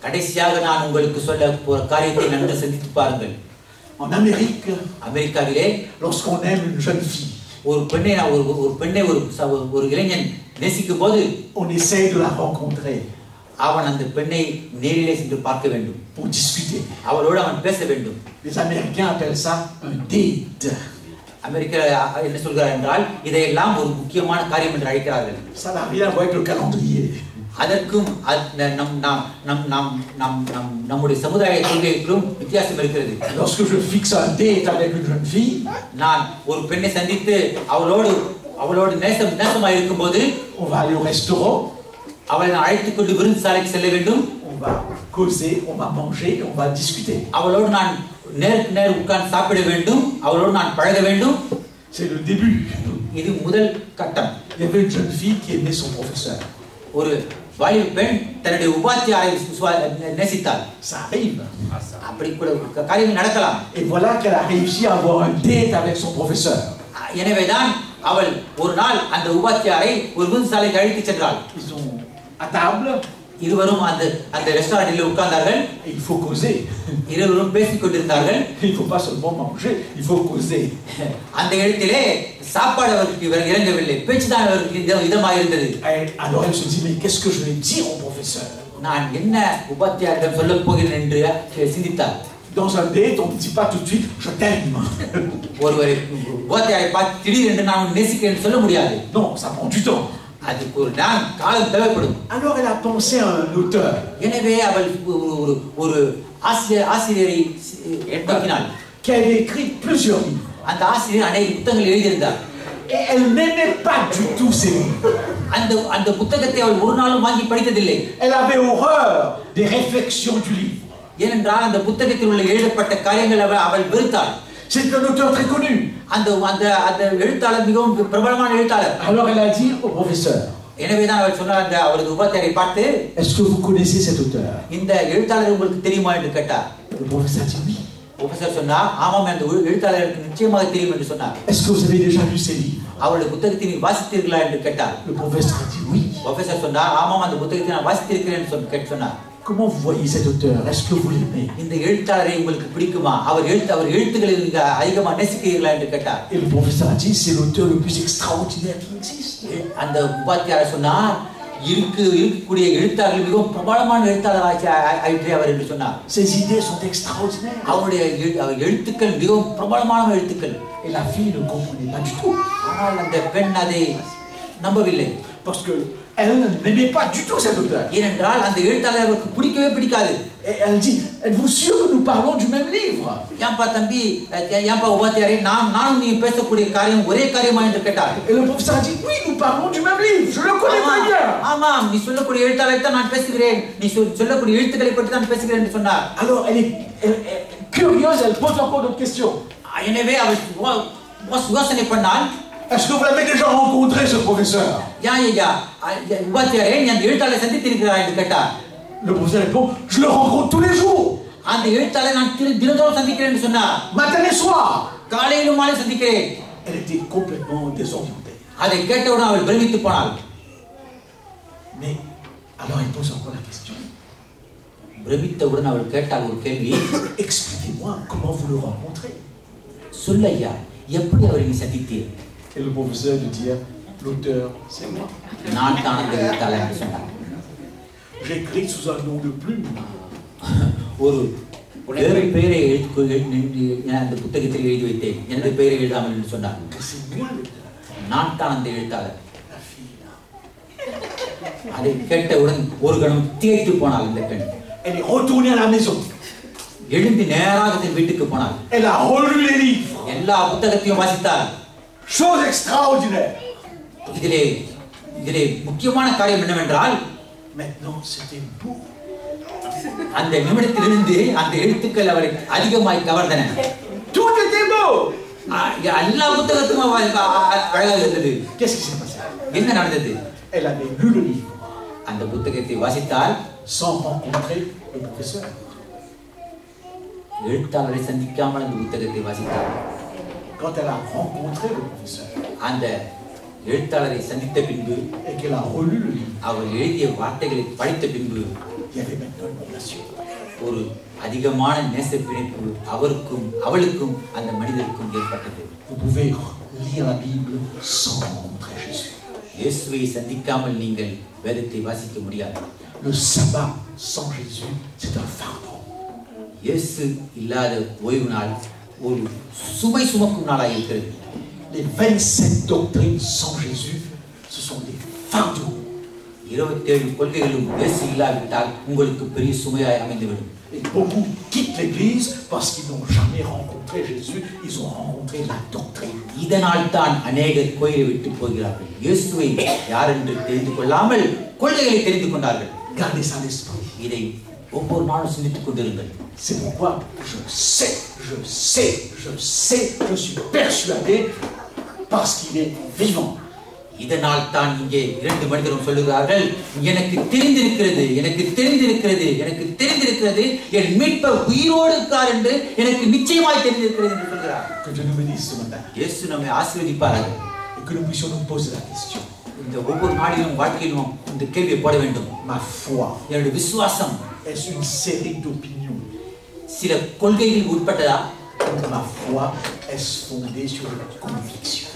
கடைசியாக நான் உங்களுக்கு சொல்ல போற காரியத்தை நன்கு சிந்தித்து பாருங்கள். En Amérique, அமெரிக்காவிலே lorsqu'on aime une jeune fille, ஒரு பெண்ணை ஒரு இளைஞன் நேசிக்கும் போது on essaye de la rencontrer அவன் அந்த பெண்ணை நேரிலே சென்று பார்க்க வேண்டும், pour discuter. அவளோடு அவன் பேச வேண்டும். Les Américains appellent ça un date. America என்ன சொல்கிறார் என்றால் இதையெல்லாம் ஒரு முக்கியமான காரியம் என்று அழைக்கிறார்கள். Ça n'a rien à voir avec le calendrier. அதற்கும் நம்முடைய சமுதாய கொள்கைக்கும் வித்தியாசம் இருக்கிறது. Lorsque je fixe un date avec une jeune fille, நான் ஒரு பெண்ணை சந்தித்து அவளோடு நேசமாக இருக்கும்போது on va aller au restaurant, அவளை நான் அழைத்துக் கொண்டு விருந்துசாலைக்கு செல்ல வேண்டும், on va causer, on va manger, on va discuter. அவளோடு நான் நேருக்கு நேர் உட்கார்ந்து சாப்பிட வேண்டும், அவளோடு நான் பழக வேண்டும். C'est le début. இது முதல் கட்டம். Il y avait une jeune fille qui aimait son professeur. ஒரு வாலிப பெண் தன்னுடைய உபாத்தியாரை நேசித்தாள். Ça arrive. அப்படி கூட காரியங்கள் நடக்கலாம். Et voilà qu'elle a réussi à avoir un date avec son professeur. எனவேதான் அவள் ஒரு நாள் அந்த உபாத்தியாரை ஒரு விருந்துசாலைக்கு அழைத்து சென்றாள். Ils sont à table. இருவரும் அந்த ரெஸ்டாரண்டில் உட்கார்ந்தார்கள். Et il faut causer. இருவரும் பேசிக் கொண்டிருந்தார்கள். Il faut pas seulement manger, il faut causer. அந்த இடத்திலே சாப்பாடு அவருக்கு இறங்கவில்லை, பேச்சுதான் அவருக்கு இதமாக இருந்தது. Alors elle se dit, mais qu'est-ce que je vais dire au professeur? நான் என்ன உபாத்தியாரிடம் சொல்ல போகிறேன் என்று சிந்தித்தார். Dans un date, on ne dit pas tout de suite, je t'aime. ஒருவரை உபாத்தியாரை பார்த்து திடீரென்று நான் நேசிக்கிறேன் சொல்ல முடியாது. Non, ça prend du temps. அதுக்கு ஒரு காலம் தேவைப்படும். Alors elle a pensé à un auteur. எனவே அவள் ஒரு ஆசிரியரை நோக்கினாள். Qui avait écrit plusieurs livres. அந்த ஆசிரியர் அநேக புத்தகங்கள் எழுதியிருந்தார். Et elle n'aimait pas du tout ces livres. அந்த புத்தகத்தை அவள் ஒரு நாளும் வாங்கி படித்ததில்லை. Elle avait horreur des réflexions du livre. ஏனென்றால் அந்த புத்தகத்தில் உள்ள எழுதப்பட்ட காரியங்கள் அவள் வெறுத்தாள். C'est un auteur très connu. அந்த எழுத்தாளர் மிகவும் பிரபலமான எழுத்தாளர். Alors elle a dit au professeur. எனவேதான் அவள் சொன்னார் அவரது உபாத்தியாரை பார்த்து, Est-ce que vous connaissez cet auteur? இந்த எழுத்தாளர் உங்களுக்கு தெரியுமா என்று கேட்டார். Le professeur a dit oui. Professor சொன்னார், ஆமாம் அந்த எழுத்தாளருக்கு நிச்சயமாக தெரியும் என்று சொன்னார். Est-ce que vous avez déjà lu ces livres? அவருடைய புத்தகத்தை நீ வாசித்தீர்களா என்று கேட்டார். Le professeur a dit oui. Professor சொன்னார், ஆமாம் அந்த புத்தகத்தை நான் வாசித்திருக்கிறேன் என்று சொன்னார். Comment vous voyez cet auteur? Est-ce que vous l'aimez? இந்த எழுத்தாளரை உங்களுக்கு பிடிக்குமா? அவர் எழுத்துக்களை நீங்க அதிகமாக நேசிக்கிறீர்களா என்று கேட்டார். Et le professeur a dit c'est l'auteur le plus extraordinaire qui existe. அந்த உபாத்தியாரர் சொன்னார், இருக்கக்கூடிய எழுத்தாளர்கள் மிகவும் பிரபலமான எழுத்தாளர் ஆயிற்றே அவர் என்று சொன்னார். Ses idées sont extraordinaires. அவருடைய எழுத்துக்கள் மிகவும் பிரபலமான எழுத்துக்கள். Et la fille ne comprenait pas du tout. ஆனால் அந்த பெண் அதை நம்பவில்லை. Parce que elle n'aimait pas du tout cet auteur. ஏனென்றால் அந்த எழுத்தாளர் அவருக்கு பிடிக்கவே பிடிக்காது. Et elle dit, êtes-vous sûr que nous parlons du même livre? ஏன்பா தம்பி, ஏன்பா உபாத்தியாரே, நானும் நீ பேசக்கூடிய காரியம் ஒரே காரியமா என்று கேட்டார். Et le professeur a dit, oui, nous parlons du même livre. Je le connais très bien. ஆமாம், நீ சொல்லக்கூடிய எழுத்தாளரை தான் நான் பேசுகிறேன், நீ சொல்லக்கூடிய எழுத்துக்களை பற்றி தான் பேசுகிறேன் என்று சொன்னார். Alors elle est curieuse, elle pose encore d'autres questions. எனவே அவள் யோசனை பண்ணால், est-ce que vous l'avez déjà rencontré ce professeur? உபாத்தியாரே, நீ அந்த எழுத்தாளரை சந்தித்திருக்கிறாய் என்று கேட்டார். Le professeur répond, je le rencontre tous les jours. அந்த எழுத்தாளரை நான் தினந்தோறும் சந்திக்கிறேன் என்று சொன்னார். Matin et soir. காலையிலும் மாலை சந்திக்கிறேன். Elle était complètement désorientée. அதை கேட்டவுடன் அவள் பிரமித்து போனாள். Mais alors il pose encore la question. பிரமித்தவுடன் அவள் கேட்டாள் ஒரு கேள்வி. Expliquez-moi comment vous le rencontrez. சொல்லையா, எப்படி அவரை நீ சந்தித்தீர்? Et le professeur de dire, l'auteur c'est moi. நான் தான் அந்த எழுத்தாளர் என்று சொன்னார். J'écris sous un nom de plume. ஒரு பெயரை அந்த புத்தகத்தில் எழுதி வைத்தேன், எனது பெயரை எழுதாமல் என்று சொன்னார். நான் தான் அந்த எழுத்தாளர். அதை கேட்டவுடன் ஒரு கணம் திகைத்து போனாள் இந்த பெண். Elle est retournée à la maison. எழுந்து நேராக தன் வீட்டுக்கு போனாள். Elle a relu les livres. எல்லா புத்தகத்தையும் வாசித்தாள். Chose extraordinaire. இதிலே முக்கியமான காரியம் என்னவென்றால், maintenant c'était beau. அந்த நிமிடத்திலிருந்து அந்த எழுத்துக்கள் அவரை அதிகமாய் கவர்ந்தன. Tout était beau. எல்லா புத்தகத்தும் அழகாக இருந்தது. Qu'est-ce qui s'est passé? என்ன நடந்தது? Elle avait lu le livre. அந்த புத்தகத்தை வாசித்தால், sans rencontrer le professeur. எழுத்தாளரை சந்திக்காமல் அந்த புத்தகத்தை வாசித்தார். Quand elle a rencontré le professeur அந்த எழுத்தாளரை சந்தித்த பின்பு et qu'elle a relu le livre, அவர் எழுதிய வார்த்தைகளை படித்த பின்பு il y avait maintenant une relation. ஒரு அதிகமான நேச பிணைப்பு அவருக்கும் அவளுக்கும் அந்த மனிதருக்கும் ஏற்பட்டது. Vous pouvez lire la Bible sans rencontrer Jésus. இயேசுவை சந்திக்காமல் நீங்கள் வேதத்தை வாசிக்க முடியாது. Le sabbat sans Jésus, c'est un fardeau. இயேசு இல்லாத ஓய்வு நாள் ஒரு சுமை சுமக்கும் நாளாக இருக்கிறது. Les 27 doctrines sans Jésus, ce sont des fardeaux. 27 கொள்கைகளும் இயேசு இல்லாவிட்டால் உங்களுக்கு பெரிய சுமையாய் அமைந்துவிடும். Et beaucoup quittent l'Église parce qu'ils n'ont jamais rencontré Jésus, ils ont rencontré la doctrine. இதனால் தான் அநேகர் கோயிலை விட்டு போகிறார்கள். இயேசுவை யார் என்று தெரிந்து கொள்ளாமல் கொள்கைகளை தெரிந்து கொண்டார்கள். Gardez ça à l'esprit. இதை ஒவ்வொரு நாளும் சிந்தித்துக் கொண்டிருங்கள். C'est pourquoi je suis persuadé parce qu'il est vivant. இதனால் தான் இங்கே 2 மனிதரும் சொல்லுகிறார்கள், எனக்கு தெரிந்திருக்கிறது, எனக்கு தெரிந்திருக்கிறது, எனக்கு தெரிந்திருக்கிறது, என் மீட்பர் உயிரோடு இருக்கார் என்று எனக்கு நிச்சயமாய் தெரிந்திருக்கிறது என்று சொல்கிறார். Que Dieu nous bénisse ce matin. இயேசு நம்மை ஆசீர்வதிப்பாராக. Et que nous puissions nous poser la question. இந்த ஒவ்வொரு நாளிலும் வாழ்க்கையிலும் இந்த கேள்வியை போட வேண்டும். Ma foi, என்னுடைய விசுவாசம் est-ce une série d'opinions? சில கொள்கைகள் உட்பட்டதா? Ma foi, est-ce fondée sur une conviction?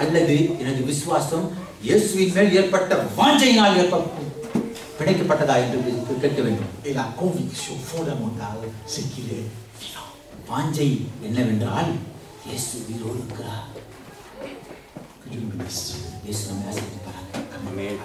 அல்லது எனது விசுவாசம் இயேசுவின் மேல் ஏற்பட்ட வாஞ்சையினால் பிணைக்கப்பட்டதா என்று கேட்க வேண்டும். Et la conviction fondamentale, c'est qu'il est vivant. வாஞ்சை என்னவென்றால் இயேசு உயிரோடு இருக்கிறார். Que Dieu nous bénisse. இயேசு நம்மை ஆசீர்வதிப்பாராக. ஆமென்.